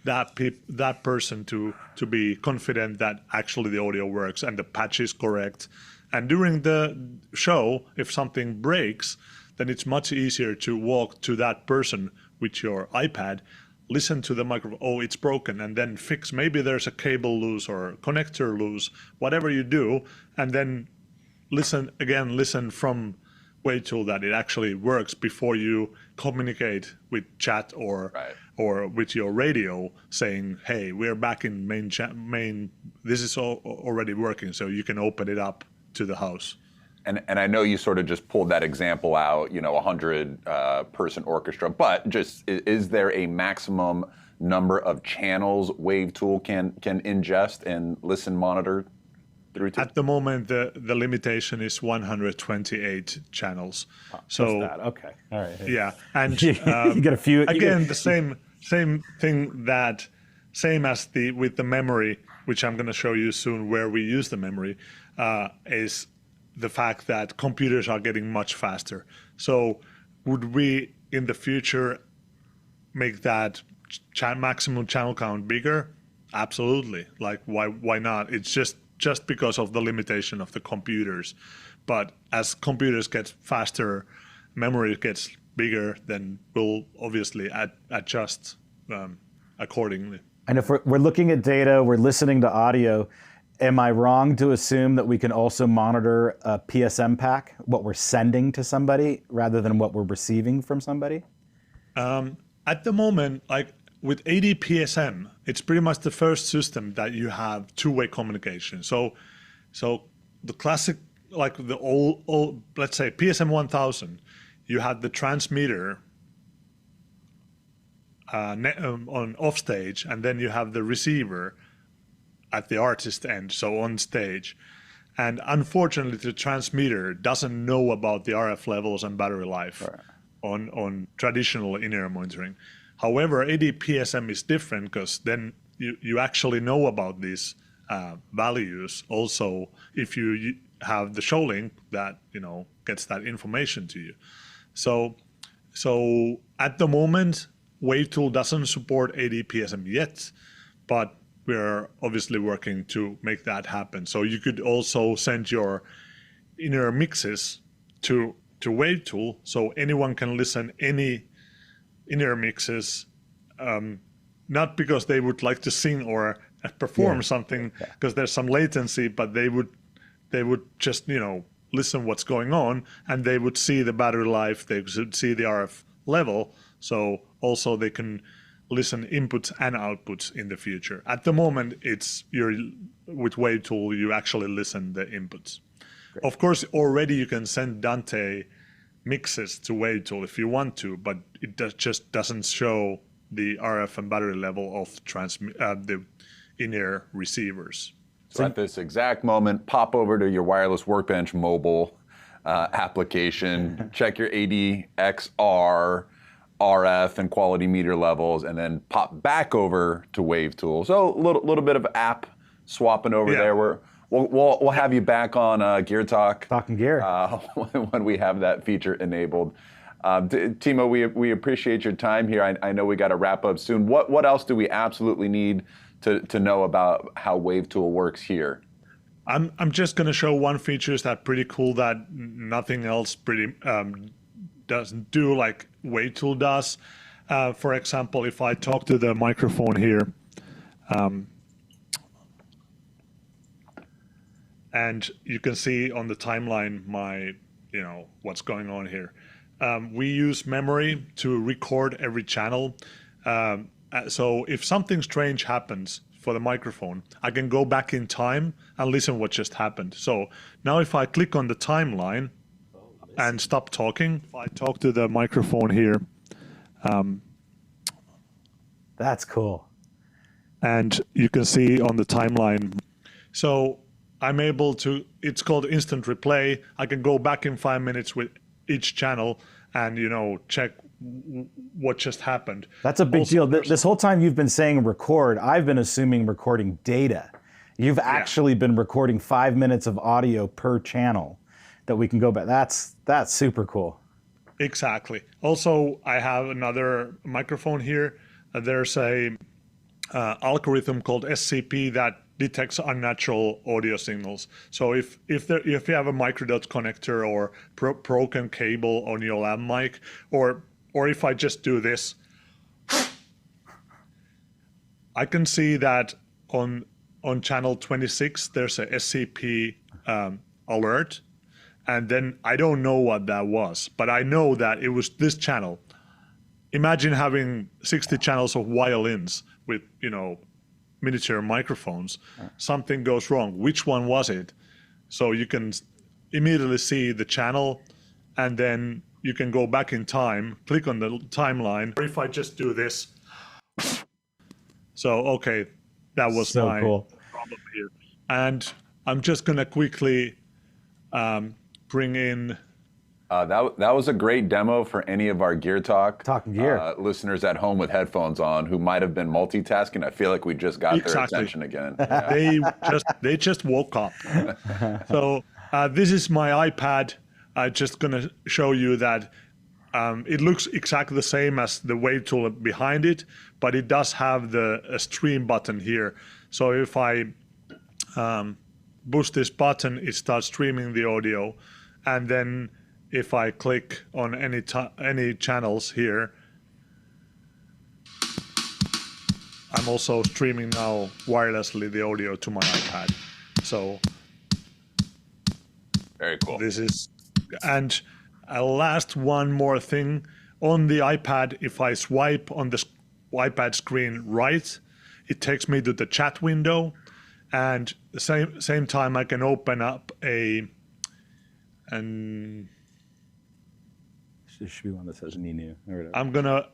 that person to be confident that actually the audio works and the patch is correct. And during the show, if something breaks, then it's much easier to walk to that person with your iPad, listen to the microphone, oh, it's broken, and then fix. Maybe there's a cable loose or connector loose, whatever you do, and then listen from Wavetool that it actually works before you communicate with chat or with your radio saying, hey, we're back in main, this is already working, so you can open it up to the house. And I know you sort of just pulled that example out, 100 person orchestra, but just is there a maximum number of channels Wavetool can ingest and listen monitor through to? At the moment, the limitation is 128 channels. Oh, so that. Okay, all right. Yeah, and you get a few. The same thing same as with the memory, which I'm going to show you soon, where we use the memory, is the fact that computers are getting much faster. So would we in the future make that maximum channel count bigger? Absolutely. Like why not? It's just because of the limitation of the computers. But as computers get faster, memory gets bigger, then we'll obviously adjust accordingly. And if we're looking at data, we're listening to audio, am I wrong to assume that we can also monitor a PSM pack, what we're sending to somebody, rather than what we're receiving from somebody? At the moment, like with ADPSM, it's pretty much the first system that you have two-way communication. So the classic, like the old, let's say PSM 1000, you had the transmitter on off stage, and then you have the receiver at the artist end, so on stage. And unfortunately, the transmitter doesn't know about the RF levels and battery life on traditional in-ear monitoring. However, ADPSM is different because then you actually know about these values also if you have the show link that gets that information to you. So at the moment, Wavetool doesn't support ADPSM yet, but we're obviously working to make that happen. So you could also send your in-ear mixes to Wavetool, so anyone can listen any in-ear mixes, not because they would like to sing or perform something, because there's some latency, but they would just listen what's going on, and they would see the battery life, they would see the RF level, so also they can listen inputs and outputs in the future. At the moment, with Wavetool, you actually listen the inputs. Great. Of course, already you can send Dante mixes to Wavetool if you want to, but it just doesn't show the RF and battery level of the in-ear receivers. So at this exact moment, pop over to your Wireless Workbench mobile application, check your ADXR, RF and quality meter levels, and then pop back over to Wavetool. So a little bit of app swapping over there. We'll have you back on Geer Talk. Talking gear. When we have that feature enabled. Timo, we appreciate your time here. I know we got to wrap up soon. What else do we absolutely need to know about how Wavetool works here? I'm just going to show one feature that's pretty cool that nothing else pretty doesn't do like Wavetool does. For example, if I talk to the microphone here, and you can see on the timeline what's going on here. We use memory to record every channel. So if something strange happens for the microphone, I can go back in time and listen what just happened. So now if I click on the timeline and stop talking, if I talk to the microphone here. That's cool. And you can see on the timeline. So I'm able to, it's called instant replay. I can go back in 5 minutes with each channel and, check what just happened. That's a big deal. This whole time you've been saying record, I've been assuming recording data. You've actually been recording 5 minutes of audio per channel that we can go back. That's super cool. Exactly. Also, I have another microphone here. There's a algorithm called SCP that detects unnatural audio signals. So if you have a microdot connector or broken cable on your lav mic, or if I just do this, I can see that on channel 26 there's a SCP alert, and then I don't know what that was, but I know that it was this channel. Imagine having 60 channels of violins with miniature microphones. Something goes wrong. Which one was it? So you can immediately see the channel, and then you can go back in time, click on the timeline. Or if I just do this, so okay, that was so my cool. problem here. And I'm just gonna quickly bring in. That was a great demo for any of our Geer Talk Talking gear listeners at home with headphones on who might have been multitasking. I feel like we just got their attention again. Yeah. They just woke up. So this is my iPad. I'm just gonna show you that it looks exactly the same as the Wavetool behind it, but it does have a stream button here. So if I push this button, it starts streaming the audio, and then if I click on any channels here, I'm also streaming now wirelessly the audio to my iPad. So very cool. This is, and last one more thing on the iPad. If I swipe on the iPad screen right, it takes me to the chat window, and the same time I can open up There should be one that says Ninu. I'm gonna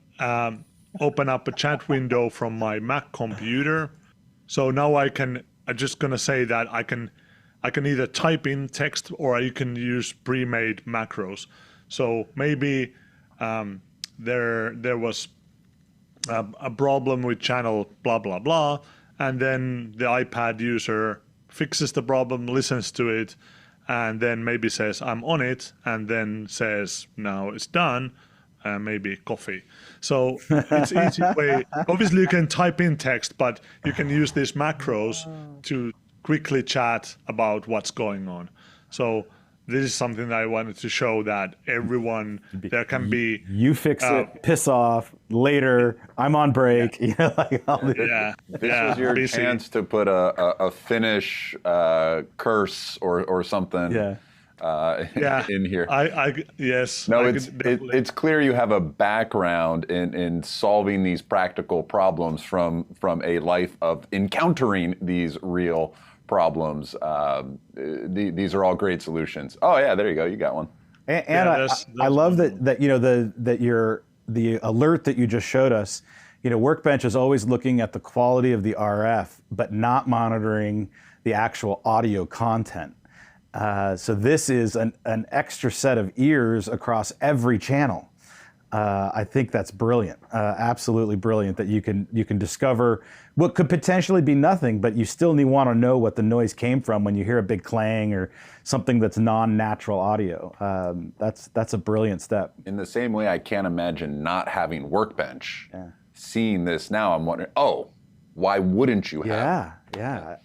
open up a chat window from my Mac computer. So now I'm just gonna say that I can either type in text or you can use pre-made macros. So maybe there was a problem with channel blah blah blah, and then the iPad user fixes the problem, listens to it, and then maybe says, I'm on it, and then says, now it's done, maybe coffee. So it's easy way. Obviously, you can type in text, but you can use these macros to quickly chat about what's going on. So this is something that I wanted to show that everyone, there can be... You fix it, piss off, later, I'm on break. This was your chance to put a Finnish curse or something in here. Yes. No, it's clear you have a background in solving these practical problems from a life of encountering these real problems. These are all great solutions. Oh yeah, there you go. You got one. And I love that the alert that you just showed us. Workbench is always looking at the quality of the RF, but not monitoring the actual audio content. So this is an extra set of ears across every channel. I think that's brilliant, absolutely brilliant, that you can discover what could potentially be nothing, but you still want to know what the noise came from when you hear a big clang or something that's non-natural audio. That's a brilliant step. In the same way, I can't imagine not having Workbench. Yeah. Seeing this now, I'm wondering, oh, why wouldn't you have? Yeah.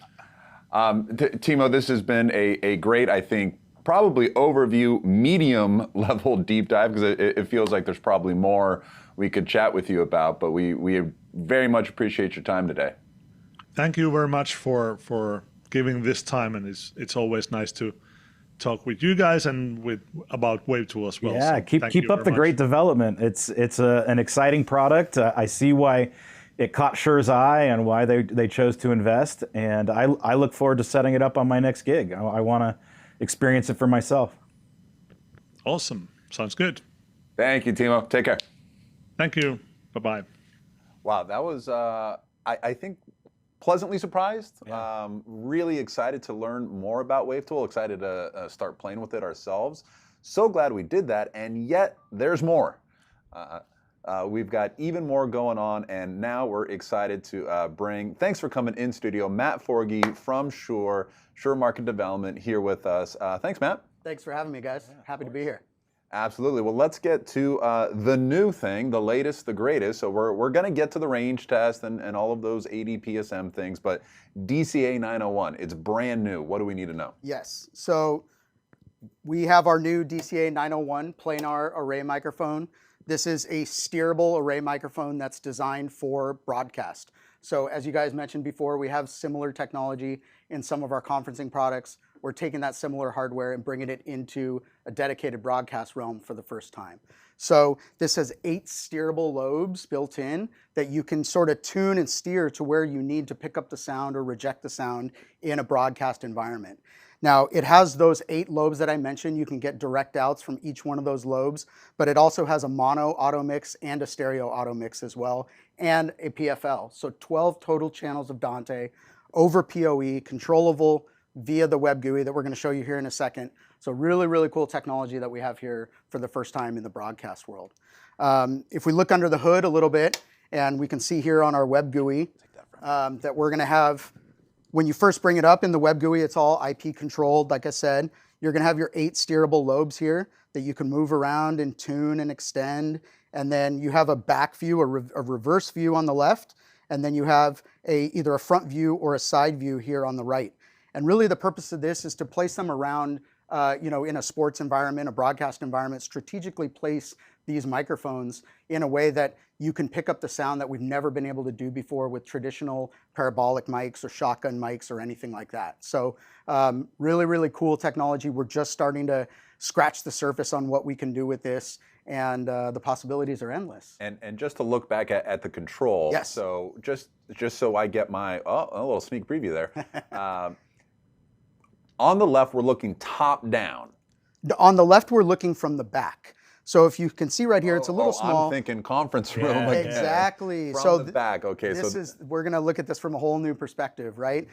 Timo, this has been a great, I think, probably overview, medium level deep dive, because it feels like there's probably more we could chat with you about, but we very much appreciate your time today. Thank you very much for giving this time, and it's always nice to talk with you guys and about Wavetool as well. Yeah, so keep up the great development. It's an exciting product. I see why it caught Shure's eye and why they chose to invest, and I look forward to setting it up on my next gig. I want to experience it for myself. Awesome. Sounds good. Thank you, Timo. Take care. Thank you. Bye-bye. Wow, that was, I think, pleasantly surprised. Yeah. Really excited to learn more about Wavetool, excited to start playing with it ourselves. So glad we did that, and yet there's more. We've got even more going on, and now we're excited to bring, thanks for coming in studio, Matt Forgy from Shure Market Development here with us. Thanks, Matt. Thanks for having me, guys. Yeah, happy to be here. Absolutely. Well, let's get to the new thing, the latest, the greatest. So we're going to get to the range test and all of those ADPSM things, but DCA 901, it's brand new. What do we need to know? Yes. So we have our new DCA 901 planar array microphone. This is a steerable array microphone that's designed for broadcast. So as you guys mentioned before, we have similar technology in some of our conferencing products. We're taking that similar hardware and bringing it into a dedicated broadcast realm for the first time. So this has 8 steerable lobes built in that you can sort of tune and steer to where you need to pick up the sound or reject the sound in a broadcast environment. Now, it has those 8 lobes that I mentioned. You can get direct outs from each one of those lobes, but it also has a mono auto mix and a stereo auto mix as well, and a PFL. So 12 total channels of Dante over PoE, controllable via the web GUI that we're going to show you here in a second. So really, really cool technology that we have here for the first time in the broadcast world. If we look under the hood a little bit, and we can see here on our web GUI that we're going to have, when you first bring it up in the web GUI, it's all IP controlled. Like I said, you're going to have your 8 steerable lobes here that you can move around and tune and extend. And then you have a back view, a reverse view on the left. And then you have either a front view or a side view here on the right. And really the purpose of this is to place them around, in a sports environment, a broadcast environment, strategically place these microphones in a way that you can pick up the sound that we've never been able to do before with traditional parabolic mics or shotgun mics or anything like that. So really, really cool technology. We're just starting to scratch the surface on what we can do with this, and the possibilities are endless. And just to look back at the control, yes. So just so I get my, a little sneak preview there. On the left, we're looking top down. On the left, we're looking from the back. So if you can see right here, it's a little small. I'm thinking conference room. Yeah, exactly. From so the back, okay. We're going to look at this from a whole new perspective, right?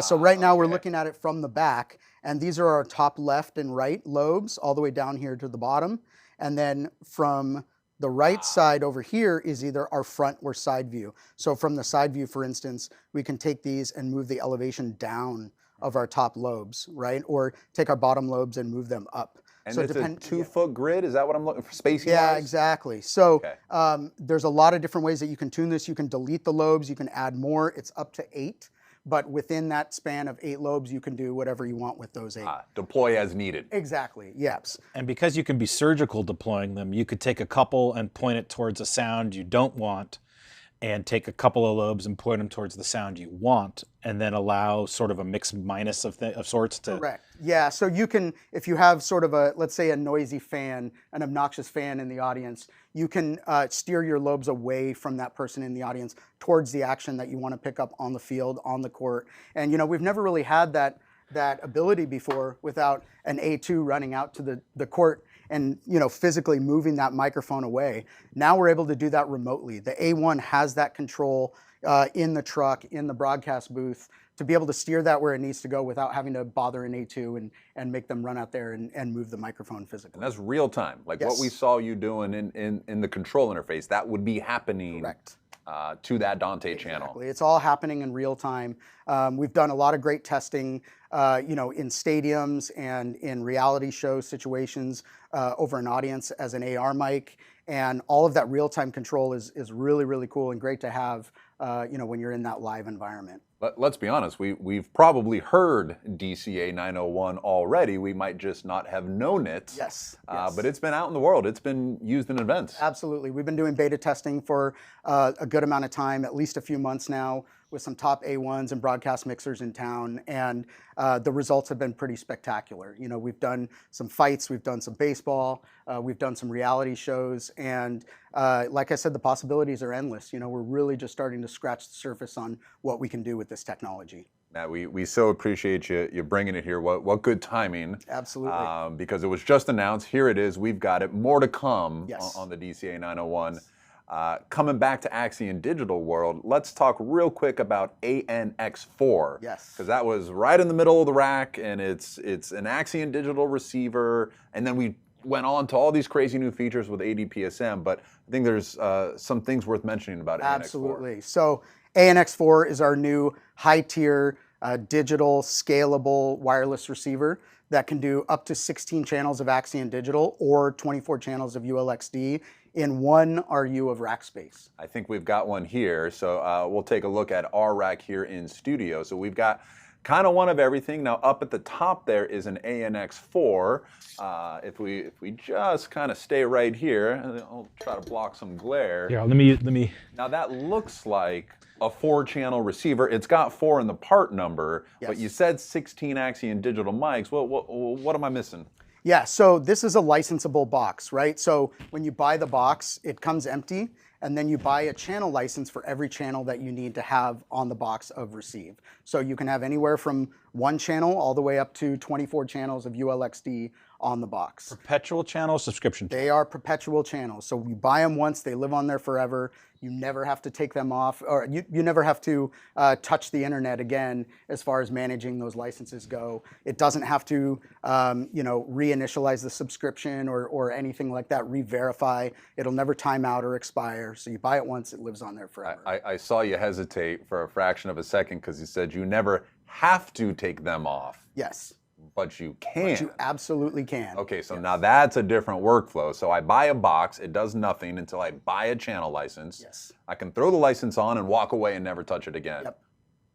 So right now we're looking at it from the back, and these are our top left and right lobes, all the way down here to the bottom. And then from the right side over here is either our front or side view. So from the side view, for instance, we can take these and move the elevation down of our top lobes, right? Or take our bottom lobes and move them up. And so it's a 2-foot grid? Is that what I'm looking for, spacing-wise? Yeah, exactly. So there's a lot of different ways that you can tune this. You can delete the lobes. You can add more. It's up to 8. But within that span of 8 lobes, you can do whatever you want with those 8. Deploy as needed. Exactly, yes. And because you can be surgical deploying them, you could take a couple and point it towards a sound you don't want, and take a couple of lobes and point them towards the sound you want, and then allow sort of a mix minus of sorts to... Correct. Yeah, so you can, if you have sort of a, let's say a noisy fan, an obnoxious fan in the audience, you can steer your lobes away from that person in the audience towards the action that you want to pick up on the field, on the court. And we've never really had that ability before without an A2 running out to the court and physically moving that microphone away. Now we're able to do that remotely. The A1 has that control in the truck, in the broadcast booth, to be able to steer that where it needs to go without having to bother an A2 and make them run out there and move the microphone physically. And that's real time. Like what we saw you doing in the control interface, that would be happening to that Dante channel. It's all happening in real time. We've done a lot of great testing, in stadiums and in reality show situations over an audience as an AR mic. And all of that real-time control is really, really cool and great to have, when you're in that live environment. Let's be honest, we've probably heard DCA 901 already. We might just not have known it. Yes. But it's been out in the world. It's been used in events. Absolutely. We've been doing beta testing for a good amount of time, at least a few months now, with some top A1s and broadcast mixers in town. And the results have been pretty spectacular. We've done some fights, we've done some baseball, we've done some reality shows. And like I said, the possibilities are endless. We're really just starting to scratch the surface on what we can do with this technology. Matt, we so appreciate you bringing it here. What good timing. Absolutely. Because it was just announced. Here it is. We've got it. More to come on the DCA 901. Coming back to Axient Digital world, let's talk real quick about ANX4. Yes. Because that was right in the middle of the rack, and it's an Axient Digital receiver, and then we went on to all these crazy new features with ADPSM, but I think there's some things worth mentioning about ANX4. Absolutely. So ANX4 is our new high-tier digital scalable wireless receiver that can do up to 16 channels of Axient Digital or 24 channels of ULXD in one RU of rack space. I think we've got one here, so we'll take a look at our rack here in studio. So we've got kind of one of everything. Now up at the top there is an ANX4. If we just kind of stay right here, I'll try to block some glare. Yeah, let me. Now that looks like a 4-channel receiver. It's got 4 in the part number, but you said 16 Axient Digital mics. What am I missing? Yeah, so this is a licensable box, right? So when you buy the box, it comes empty, and then you buy a channel license for every channel that you need to have on the box of receive. So you can have anywhere from 1 channel all the way up to 24 channels of ULXD on the box. Perpetual channel, subscription channel? They are perpetual channels. So you buy them once, they live on there forever. You never have to take them off, or you never have to touch the internet again as far as managing those licenses go. It doesn't have to reinitialize the subscription or anything like that, re-verify. It'll never time out or expire. So you buy it once, it lives on there forever. I saw you hesitate for a fraction of a second because you said you never have to take them off. Yes. But you can. But you absolutely can. Okay, so now that's a different workflow. So I buy a box, it does nothing until I buy a channel license. Yes. I can throw the license on and walk away and never touch it again. Yep.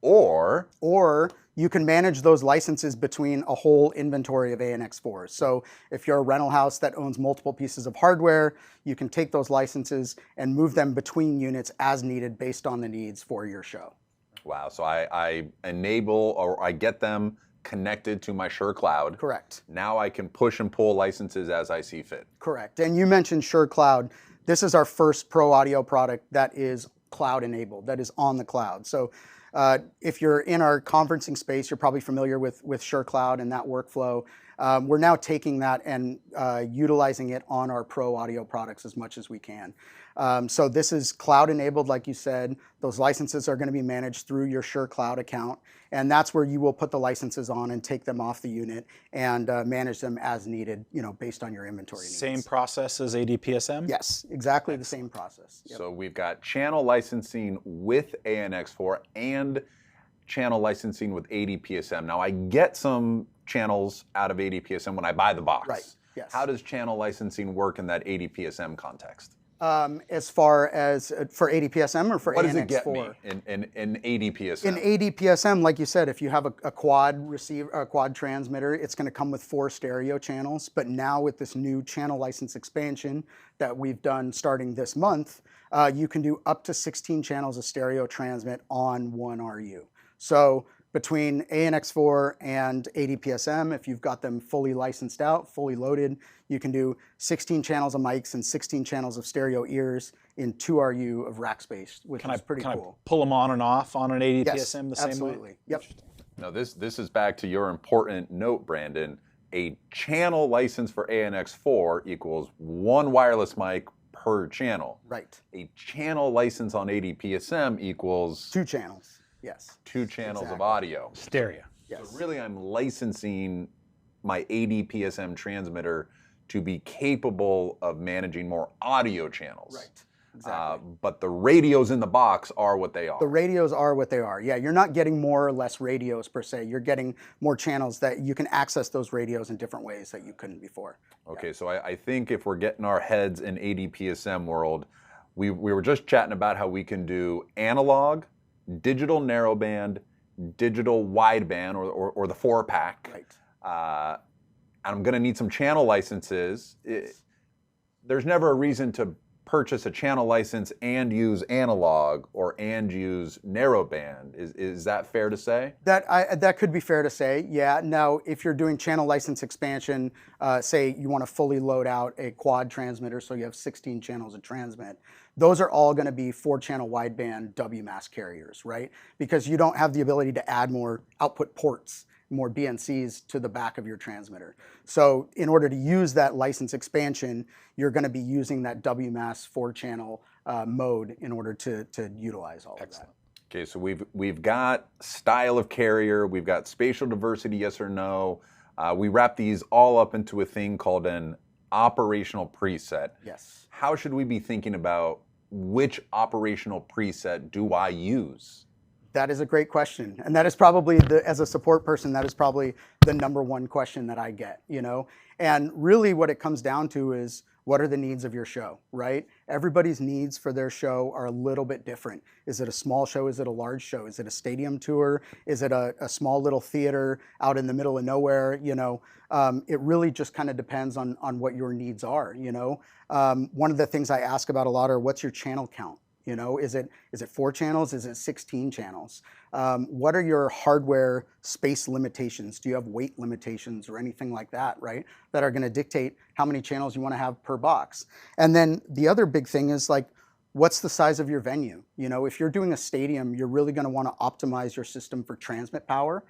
Or you can manage those licenses between a whole inventory of ANX4s. So if you're a rental house that owns multiple pieces of hardware, you can take those licenses and move them between units as needed based on the needs for your show. Wow, so I enable or I get them connected to my Shure Cloud. Correct. Now I can push and pull licenses as I see fit. Correct. And you mentioned Shure Cloud. This is our first pro audio product that is cloud enabled, that is on the cloud. So if you're in our conferencing space, you're probably familiar with Shure Cloud and that workflow. We're now taking that and utilizing it on our pro audio products as much as we can. So this is cloud enabled, like you said. Those licenses are going to be managed through your Shure Cloud account, and that's where you will put the licenses on and take them off the unit and manage them as needed, based on your inventory needs. Same process as ADPSM? Yes, exactly the same process. Yep. So we've got channel licensing with ANX4 and channel licensing with ADPSM. Now I get some channels out of ADPSM when I buy the box. Right, yes. How does channel licensing work in that ADPSM context? As far as for ADPSM or for what ANX4? Does it get me in ADPSM? In ADPSM, like you said, if you have a quad receiver, a quad transmitter, it's going to come with 4 stereo channels. But now with this new channel license expansion that we've done starting this month, you can do up to 16 channels of stereo transmit on 1 RU. So between ANX4 and ADPSM, if you've got them fully licensed out, fully loaded, you can do 16 channels of mics and 16 channels of stereo ears in 2 RU of rack space, which is pretty cool. Can I pull them on and off on an ADPSM yes, the same absolutely. way? Yep. Now this is back to your important note, Brandon. a channel license for ANX4 equals 1 wireless mic per channel. Right. A channel license on ADPSM equals 2 channels. Yes. 2 channels of Exactly. audio. Stereo. Yes. So really, I'm licensing my ADPSM transmitter to be capable of managing more audio channels. Right. Exactly. But the radios in the box are what they are. The radios are what they are. Yeah, you're not getting more or less radios per se. You're getting more channels that you can access those radios in different ways that you couldn't before. Okay, so I think if we're getting our heads in ADPSM world, we were just chatting about how we can do analog, digital narrowband, digital wideband, or the 4-pack. Right. And I'm going to need some channel licenses. There's never a reason to purchase a channel license and use analog and use narrowband. Is that fair to say? That could be fair to say, yeah. Now, if you're doing channel license expansion, say you want to fully load out a quad transmitter, so you have 16 channels of transmit, those are all going to be 4-channel wideband WMAS carriers, right? Because you don't have the ability to add more output ports, more BNCs to the back of your transmitter. So in order to use that license expansion, you're going to be using that WMAS 4-channel mode in order to utilize all of that. Okay, so we've got style of carrier, we've got spatial diversity, yes or no. We wrap these all up into a thing called an operational preset. Yes. How should we be thinking about which operational preset do I use? That is a great question. And that is probably, as a support person, that is probably the #1 question that I get, you know? And really what it comes down to is, what are the needs of your show, right? Everybody's needs for their show are a little bit different. Is it a small show? Is it a large show? Is it a stadium tour? Is it a small little theater out in the middle of nowhere? You know, it really just kind of depends on what your needs are, you know? One of the things I ask about a lot are, what's your channel count? You know, is it 4 channels? Is it 16 channels? What are your hardware space limitations? Do you have weight limitations or anything like that, right? That are going to dictate how many channels you want to have per box. And then the other big thing is, like, what's the size of your venue? You know, if you're doing a stadium, you're really going to want to optimize your system for transmit power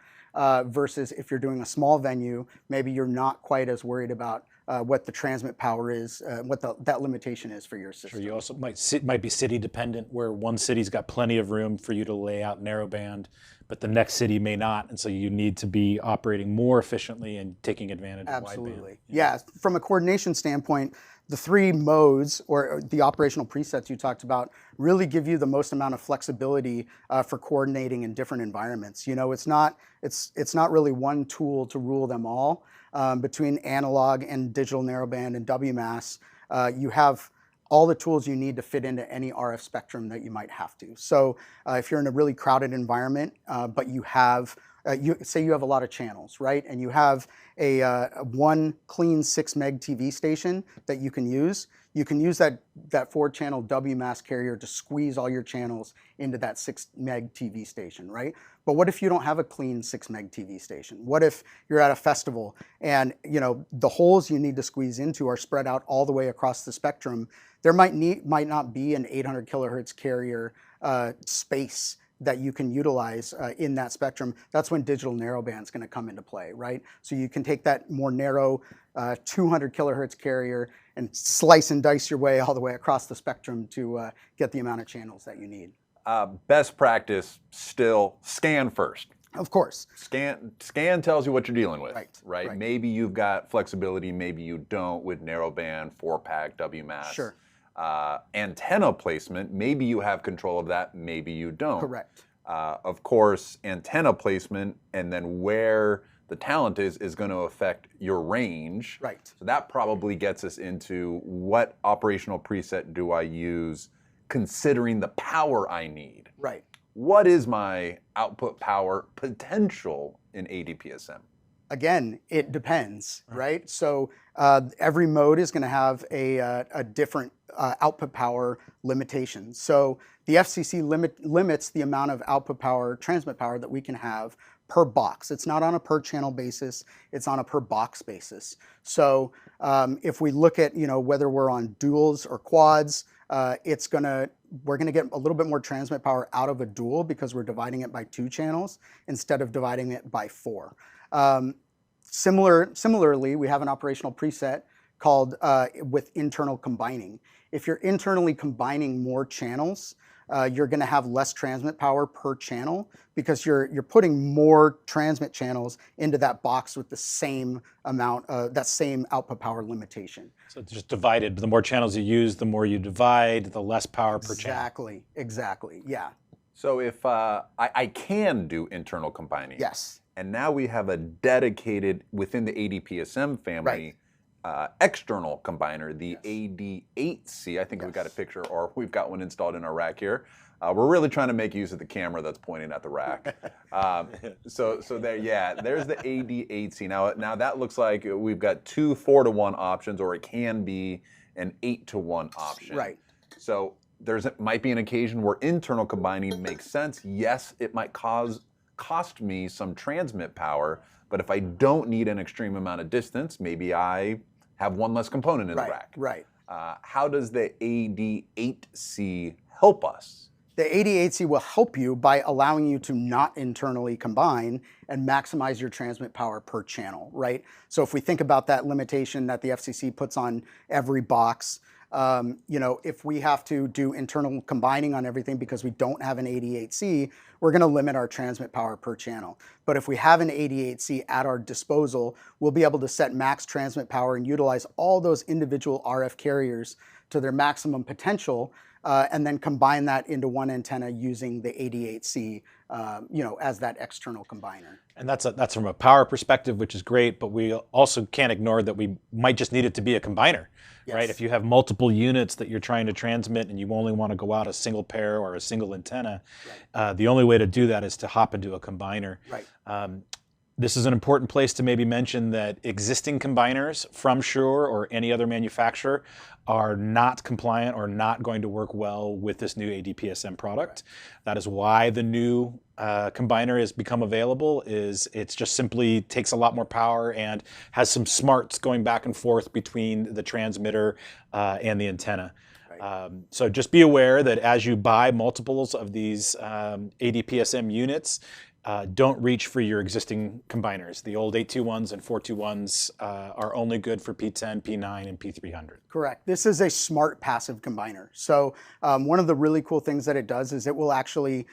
versus if you're doing a small venue, maybe you're not quite as worried about what the transmit power is, what that limitation is for your system. Sure, you also might be city dependent, where one city's got plenty of room for you to lay out narrowband, but the next city may not, and so you need to be operating more efficiently and taking advantage of wideband. Absolutely. Yeah, from a coordination standpoint, the 3 modes or the operational presets you talked about really give you the most amount of flexibility for coordinating in different environments. You know, it's not really one tool to rule them all. Between analog and digital narrowband and WMAS, you have all the tools you need to fit into any RF spectrum that you might have to. So if you're in a really crowded environment, but you have, say you have a lot of channels, right? And you have a one clean 6 meg TV station that you can use that 4-channel WMAS carrier to squeeze all your channels into that 6 meg TV station, right? But what if you don't have a clean 6 meg TV station? What if you're at a festival and, you know, the holes you need to squeeze into are spread out all the way across the spectrum? There might not be an 800 kilohertz carrier space that you can utilize in that spectrum. That's when digital narrowband is going to come into play, right? So you can take that more narrow 200 kilohertz carrier and slice and dice your way all the way across the spectrum to get the amount of channels that you need. Best practice, still scan first. Of course. Scan tells you what you're dealing with, right? Maybe you've got flexibility, maybe you don't with narrowband, 4-pack, WMAS. Sure. Antenna placement, maybe you have control of that, maybe you don't. Correct. Of course, antenna placement and then where the talent is going to affect your range. Right. So that probably gets us into, what operational preset do I use considering the power I need? Right. What is my output power potential in ADPSM? Again, it depends, right? So every mode is going to have a different output power limitation. So the FCC limits the amount of output power, transmit power that we can have per box. It's not on a per channel basis, it's on a per box basis. So if we look at, you know, whether we're on duals or quads, we're gonna get a little bit more transmit power out of a dual because we're dividing it by 2 channels instead of dividing it by 4. Similarly, we have an operational preset called with internal combining. If you're internally combining more channels, you're going to have less transmit power per channel because you're putting more transmit channels into that box with the same amount of that same output power limitation. So it's just divided. The more channels you use, the more you divide, the less power per channel. Exactly. Yeah. So if I can do internal combining. Yes. And now we have a dedicated, within the ADPSM family, external combiner, the AD8C. I think we've got a picture, or we've got one installed in our rack here. We're really trying to make use of the camera that's pointing at the rack. So there, yeah, there's the AD8C. Now that looks like we've got two 4-to-1 options, or it can be an 8-to-1 option. Right. So might be an occasion where internal combining makes sense. Yes, it might cost me some transmit power, but if I don't need an extreme amount of distance, maybe I have one less component in the rack. Right. How does the AD8C help us? The AD8C will help you by allowing you to not internally combine and maximize your transmit power per channel, right? So if we think about that limitation that the FCC puts on every box, if we have to do internal combining on everything because we don't have an AD8C, we're going to limit our transmit power per channel. But if we have an AD8C at our disposal, we'll be able to set max transmit power and utilize all those individual RF carriers to their maximum potential, and then combine that into one antenna using the AD8C, as that external combiner. And that's from a power perspective, which is great, but we also can't ignore that we might just need it to be a combiner, right? If you have multiple units that you're trying to transmit and you only want to go out a single pair or a single antenna, the only way to do that is to hop into a combiner. Right. This is an important place to maybe mention that existing combiners from Shure or any other manufacturer are not compliant or not going to work well with this new ADPSM product. That is why the new combiner has become available. It's just simply takes a lot more power and has some smarts going back and forth between the transmitter and the antenna. So just be aware that as you buy multiples of these ADPSM units, don't reach for your existing combiners. The old 821s and 421s are only good for P10, P9, and P300. Correct. This is a smart passive combiner. So one of the really cool things that it does is it will actually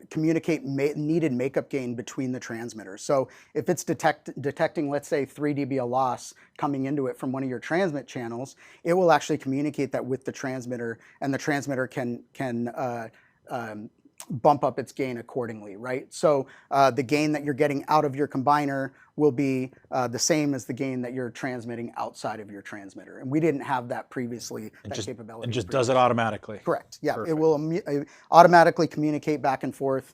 communicate needed makeup gain between the transmitters. So if it's detecting, let's say, 3 dB of loss coming into it from one of your transmit channels, it will actually communicate that with the transmitter, and the transmitter can bump up its gain accordingly, right? So the gain that you're getting out of your combiner will be the same as the gain that you're transmitting outside of your transmitter. And we didn't have that previously, capability. And just does it automatically. Correct, yeah. Perfect. It will automatically communicate back and forth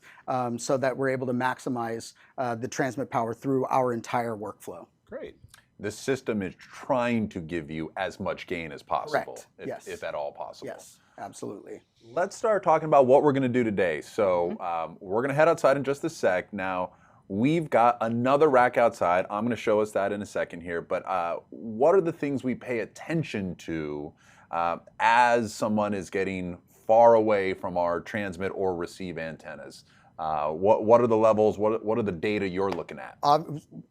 so that we're able to maximize the transmit power through our entire workflow. Great. This system is trying to give you as much gain as possible, Correct. if at all possible. Yes, absolutely. Let's start talking about what we're going to do today. So we're going to head outside in just a sec. Now, we've got another rack outside. I'm going to show us that in a second here. But what are the things we pay attention to as someone is getting far away from our transmit or receive antennas? What are the levels? What are the data you're looking at?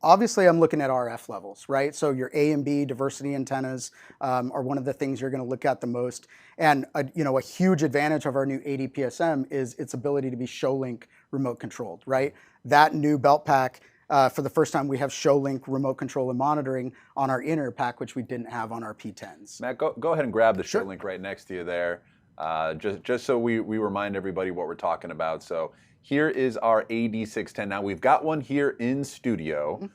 Obviously, I'm looking at RF levels, right? So your A and B diversity antennas are one of the things you're going to look at the most. And a huge advantage of our new ADPSM is its ability to be ShowLink remote controlled, right? That new belt pack, for the first time, we have ShowLink remote control and monitoring on our inner pack, which we didn't have on our P10s. Matt, go ahead and grab the ShowLink right next to you there, just so we remind everybody what we're talking about. So here is our AD610. Now we've got one here in studio.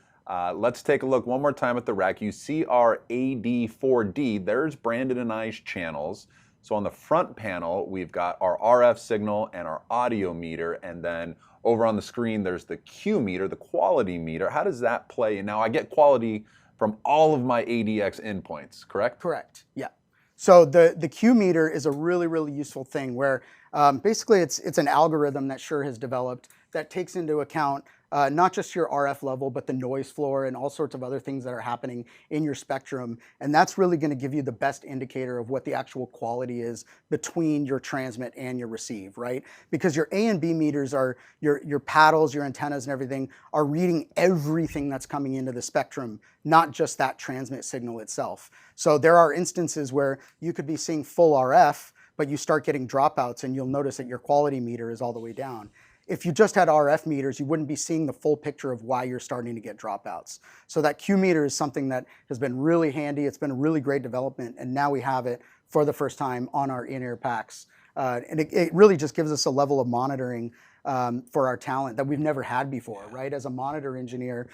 Let's take a look one more time at the rack. You see our AD4D. There's Brandon and I's channels. So on the front panel, we've got our RF signal and our audio meter, and then over on the screen, there's the Q meter, the quality meter. How does that play? And now I get quality from all of my ADX endpoints, correct? Correct, yeah. So the Q meter is a really, really useful thing where basically it's an algorithm that Shure has developed that takes into account not just your RF level, but the noise floor and all sorts of other things that are happening in your spectrum. And that's really going to give you the best indicator of what the actual quality is between your transmit and your receive, right? Because your A and B meters are your paddles, your antennas and everything are reading everything that's coming into the spectrum, not just that transmit signal itself. So there are instances where you could be seeing full RF, but you start getting dropouts and you'll notice that your quality meter is all the way down. If you just had RF meters, you wouldn't be seeing the full picture of why you're starting to get dropouts. So that Q meter is something that has been really handy. It's been a really great development, and now we have it for the first time on our in-ear packs. And it really just gives us a level of monitoring for our talent that we've never had before, right? As a monitor engineer,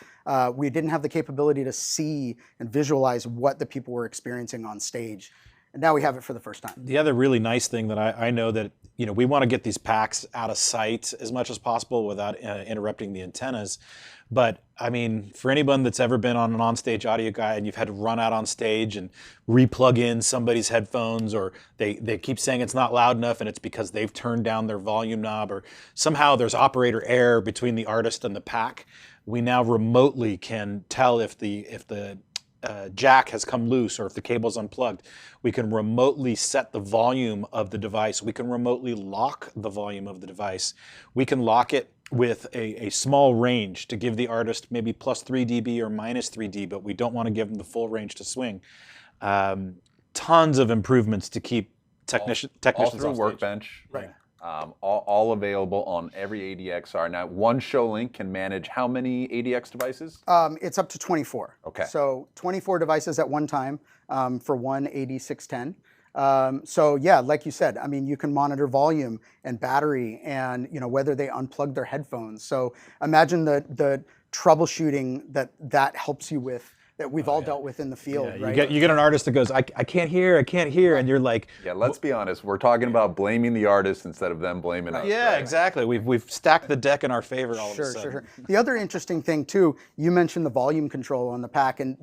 we didn't have the capability to see and visualize what the people were experiencing on stage. And now we have it for the first time. The other really nice thing that I know that, we want to get these packs out of sight as much as possible without interrupting the antennas. But I mean, for anyone that's ever been on an onstage audio guide and you've had to run out on stage and re-plug in somebody's headphones, or they keep saying it's not loud enough and it's because they've turned down their volume knob, or somehow there's operator error between the artist and the pack, we now remotely can tell if the jack has come loose or if the cable's unplugged. We can remotely set the volume of the device. We can remotely lock the volume of the device. We can lock it with a small range to give the artist maybe plus 3 dB or minus 3 dB, but we don't want to give them the full range to swing. Tons of improvements to keep technicians all through off Workbench. Stage. Right. All available on every ADXR. Now, one show link can manage how many ADX devices? It's up to 24. Okay. So 24 devices at one time for one AD610. So yeah, like you said, I mean, you can monitor volume and battery and whether they unplug their headphones. So imagine the troubleshooting that helps you with, that we've all dealt with in the field, Yeah, right? you get an artist that goes, I can't hear, and you're like, Yeah, let's be honest. We're talking about blaming the artist instead of them blaming us. yeah, right? exactly. We've stacked the deck in our favor all of a Sure, sudden. sure. The other interesting thing too, you mentioned the volume control on the pack, and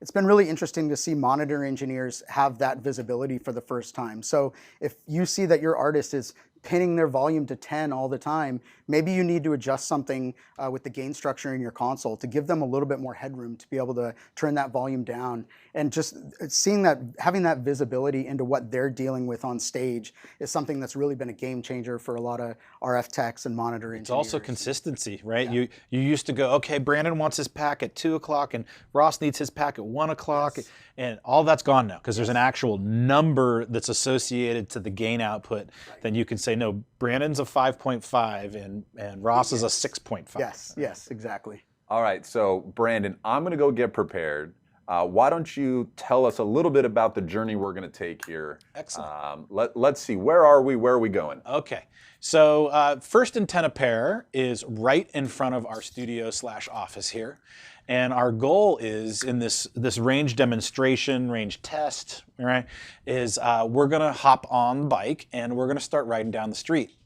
it's been really interesting to see monitor engineers have that visibility for the first time. So if you see that your artist is pinning their volume to 10 all the time, maybe you need to adjust something with the gain structure in your console to give them a little bit more headroom to be able to turn that volume down. And just seeing that, having that visibility into what they're dealing with on stage is something that's really been a game changer for a lot of RF techs and monitor engineers. It's also consistency, right? Yeah. You used to go, okay, Brandon wants his pack at 2 o'clock and Ross needs his pack at 1 o'clock. Yes. And all that's gone now because there's an actual number that's associated to the gain output. Right. Then you can say, no, Brandon's a 5.5 and Ross is a 6.5. Yes, exactly. All right, so Brandon, I'm going to go get prepared. Why don't you tell us a little bit about the journey we're going to take here? Excellent. Let's see, where are we? Where are we going? Okay, so first antenna pair is right in front of our studio/office here. And our goal is in this range demonstration, range test, right, is we're going to hop on the bike and we're going to start riding down the street.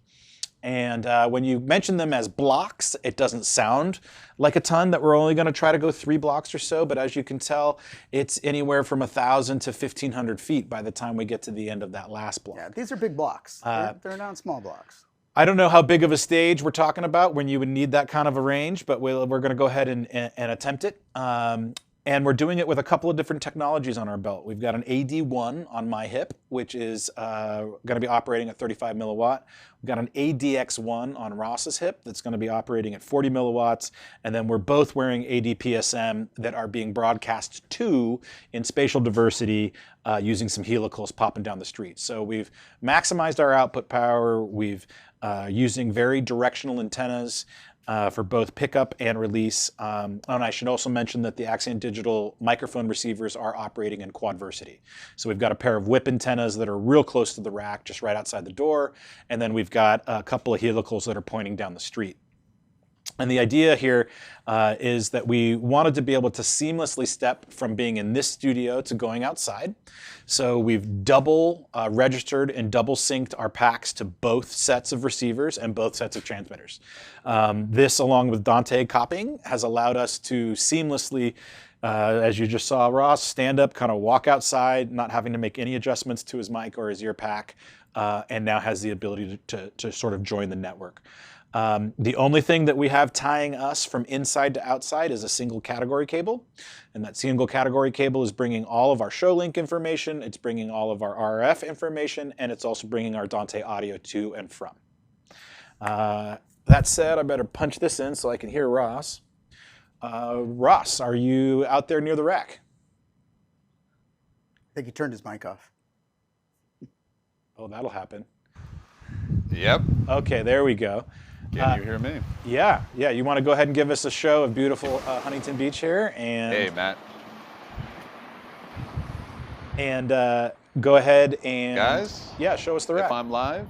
And when you mention them as blocks, it doesn't sound like a ton, that we're only going to try to go 3 blocks or so. But as you can tell, it's anywhere from 1,000 to 1,500 feet by the time we get to the end of that last block. Yeah, these are big blocks. They're not small blocks. I don't know how big of a stage we're talking about when you would need that kind of a range, but we're going to go ahead and attempt it. And we're doing it with a couple of different technologies on our belt. We've got an AD1 on my hip, which is going to be operating at 35 milliwatt. We've got an ADX1 on Ross's hip that's going to be operating at 40 milliwatts. And then we're both wearing ADPSM that are being broadcast to in spatial diversity using some helicals popping down the street. So we've maximized our output power. We've using very directional antennas for both pickup and release. And I should also mention that the Axient digital microphone receivers are operating in quadversity. So we've got a pair of whip antennas that are real close to the rack, just right outside the door. And then we've got a couple of helicals that are pointing down the street. And the idea here is that we wanted to be able to seamlessly step from being in this studio to going outside. So we've double registered and double synced our packs to both sets of receivers and both sets of transmitters. This, along with Dante copying, has allowed us to seamlessly, as you just saw Ross, stand up, kind of walk outside, not having to make any adjustments to his mic or his ear pack, and now has the ability to sort of join the network. The only thing that we have tying us from inside to outside is a single category cable. And that single category cable is bringing all of our show link information, it's bringing all of our RF information, and it's also bringing our Dante audio to and from. That said, I better punch this in so I can hear Ross. Ross, are you out there near the rack? I think he turned his mic off. Oh, that'll happen. Yep. Okay, there we go. Can you hear me? Yeah. You want to go ahead and give us a show of beautiful Huntington Beach here, and Hey, Matt. And go ahead and Guys? Yeah, show us the rack. If I'm live,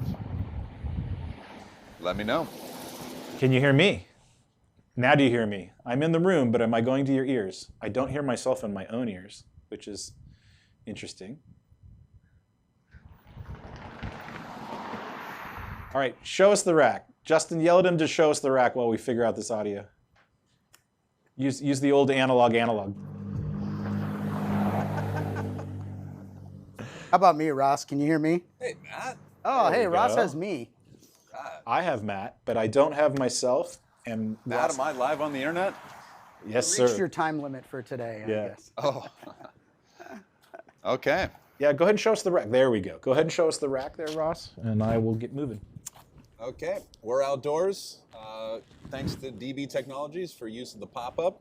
let me know. Can you hear me? Now do you hear me? I'm in the room, but am I going to your ears? I don't hear myself in my own ears, which is interesting. All right, show us the rack. Justin, yell at him to show us the rack while we figure out this audio. Use the old analog. How about me, Ross? Can you hear me? Hey, Matt. Oh, There hey, we Ross go. has me. I have Matt, but I don't have myself. And Matt, am I live on the internet? Yes, Reached sir. your time limit for today, I Yeah. guess. Oh. Okay. Yeah, go ahead and show us the rack. There we go. Go ahead and show us the rack there, Ross, and I will get moving. Okay, we're outdoors. Thanks to DB Technologies for use of the pop-up.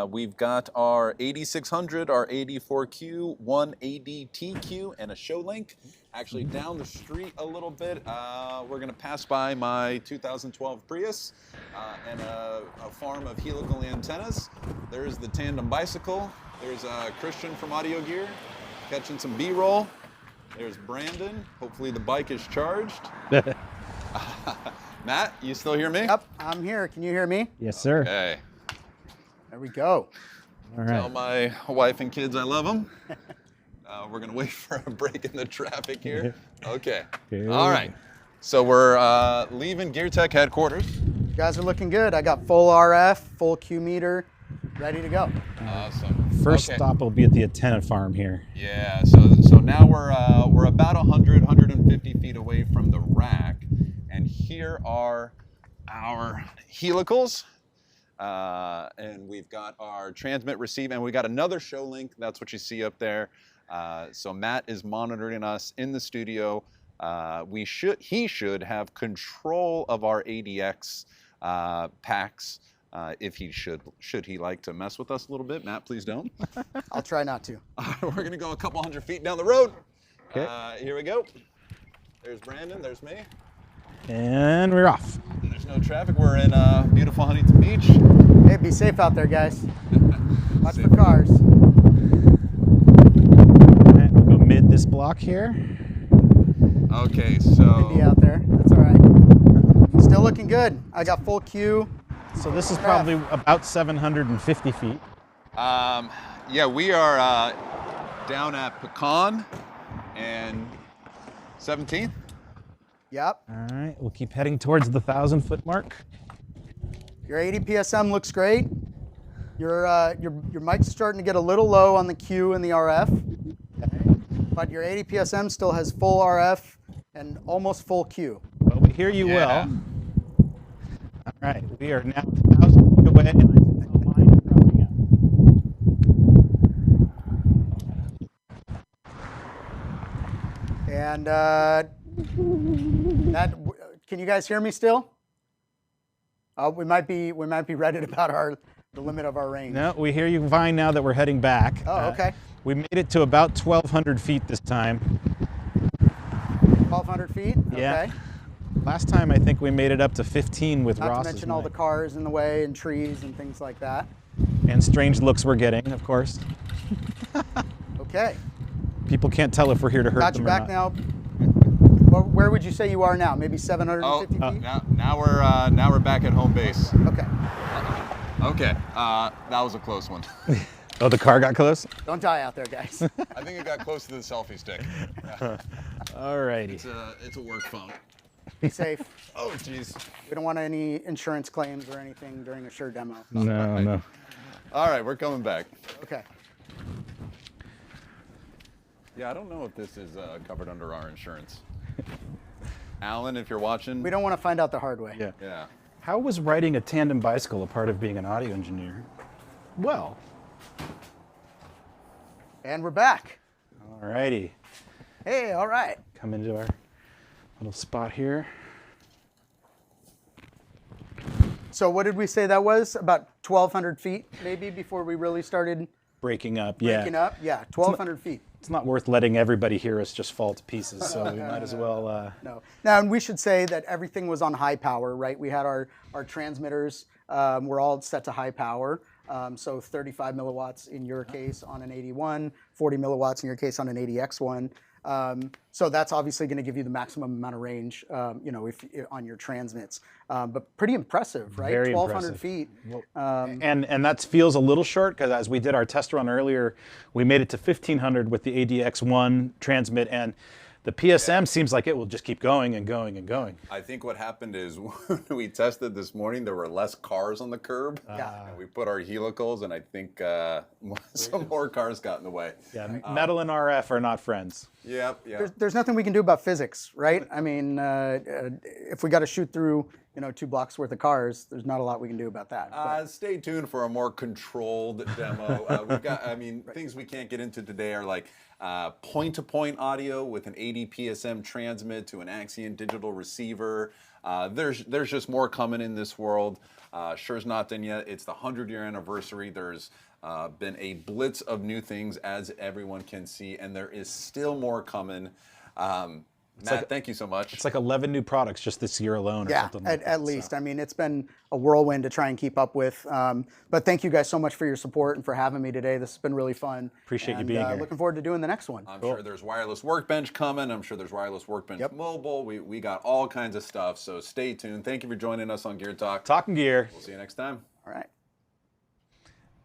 We've got our 8600, our 84Q, one ADTQ, and a show link. Actually, down the street a little bit, we're going to pass by my 2012 Prius and a farm of helical antennas. There's the tandem bicycle. There's Christian from Audio Gear catching some B-roll. There's Brandon. Hopefully the bike is charged. Matt, you still hear me? Yep, I'm here. Can you hear me? Yes, sir. Okay. There we go. All Tell right. my wife and kids I love them. We're going to wait for a break in the traffic here. Okay. All right. So we're leaving Geer Tech headquarters. You guys are looking good. I got full RF, full Q meter, ready to go. Awesome. First Okay. stop will be at the antenna farm here. Yeah, so now we're about 150 feet away from the rack, and here are our helicals, and we've got our transmit receive, and we got another show link. That's what you see up there. So Matt is monitoring us in the studio. He should have control of our ADX packs. If he should he like to mess with us a little bit. Matt, please don't. I'll try not to. We're gonna go a couple hundred feet down the road. Okay. Here we go. There's Brandon, there's me. And we're off. There's no traffic. We're in beautiful Huntington Beach. Hey, be safe out there, guys. Watch for cars. All right, we'll go mid this block here. Okay, so Windy out there. That's all right. Still looking good. I got full Q. So this is probably about 750 feet. yeah, we are down at Pecan and 17th. Yep. All right, we'll keep heading towards the 1,000-foot mark. Your ADPSM looks great. Your mic's starting to get a little low on the Q and the RF, but your ADPSM still has full RF and almost full Q. Well, we hear you Yeah. well. All right, we are now 1,000 feet away, and I can tell mine is dropping out. And can you guys hear me still? We might be right at about the limit of our range. No, we hear you fine now that we're heading back. Oh, okay. We made it to about 1,200 feet this time. 1,200 feet. Yeah. Okay. Last time I think we made it up to 15 with Not to Ross's mention all the mic. cars in the way and trees and things like that. And strange looks we're getting, of course. Okay. People can't tell if we're here to hurt Got them you or back not. now. Where would you say you are now? Maybe 750 feet? Now we're back at home base. Okay. Okay, that was a close one. Oh, the car got close? Don't die out there, guys. I think it got close to the selfie stick. All righty. It's a work phone. Be safe. Oh, jeez. We don't want any insurance claims or anything during a Shure demo. No, no. All right, we're coming back. Okay. Yeah, I don't know if this is covered under our insurance. Alan, if you're watching. We don't want to find out the hard way. Yeah. Yeah. How was riding a tandem bicycle a part of being an audio engineer? Well. And we're back. All righty. Hey, all right. Come into our little spot here. So what did we say that was? About 1,200 feet, maybe, before we really started Breaking up, breaking up? Yeah, 1,200 feet. It's not worth letting everybody hear us just fall to pieces, so we might as well. No. Now, and we should say that everything was on high power, right? We had our transmitters were all set to high power. So 35 milliwatts in your case on an 81, 40 milliwatts in your case on an ADX1. So that's obviously going to give you the maximum amount of range, if on your transmits. But pretty impressive, right? Very 1,200 impressive. feet. And that feels a little short because as we did our test run earlier, we made it to 1,500 with the ADX1 transmit, and the PSM seems like it will just keep going and going and going. I think what happened is when we tested this morning, there were less cars on the curb. Yeah. And we put our helicals, and I think some more cars got in the way. Yeah, metal and RF are not friends. Yep. Yeah. There's nothing we can do about physics, right? I mean, if we got to shoot through, 2 blocks worth of cars, there's not a lot we can do about that. Stay tuned for a more controlled demo. We've got, things we can't get into today are like point-to-point audio with an ADPSM transmit to an Axient digital receiver. There's just more coming in this world. Shure's not done yet. It's the 100-year anniversary. There's been a blitz of new things, as everyone can see, and there is still more coming. Matt, thank you so much. It's like 11 new products just this year alone, or something like that. At least. I mean, it's been a whirlwind to try and keep up with. But thank you guys so much for your support and for having me today. This has been really fun. Appreciate you being here. Looking forward to doing the next one. I'm sure there's wireless workbench coming. I'm sure there's wireless workbench mobile. We got all kinds of stuff. So stay tuned. Thank you for joining us on Geer Talk. Talking gear. We'll see you next time. All right.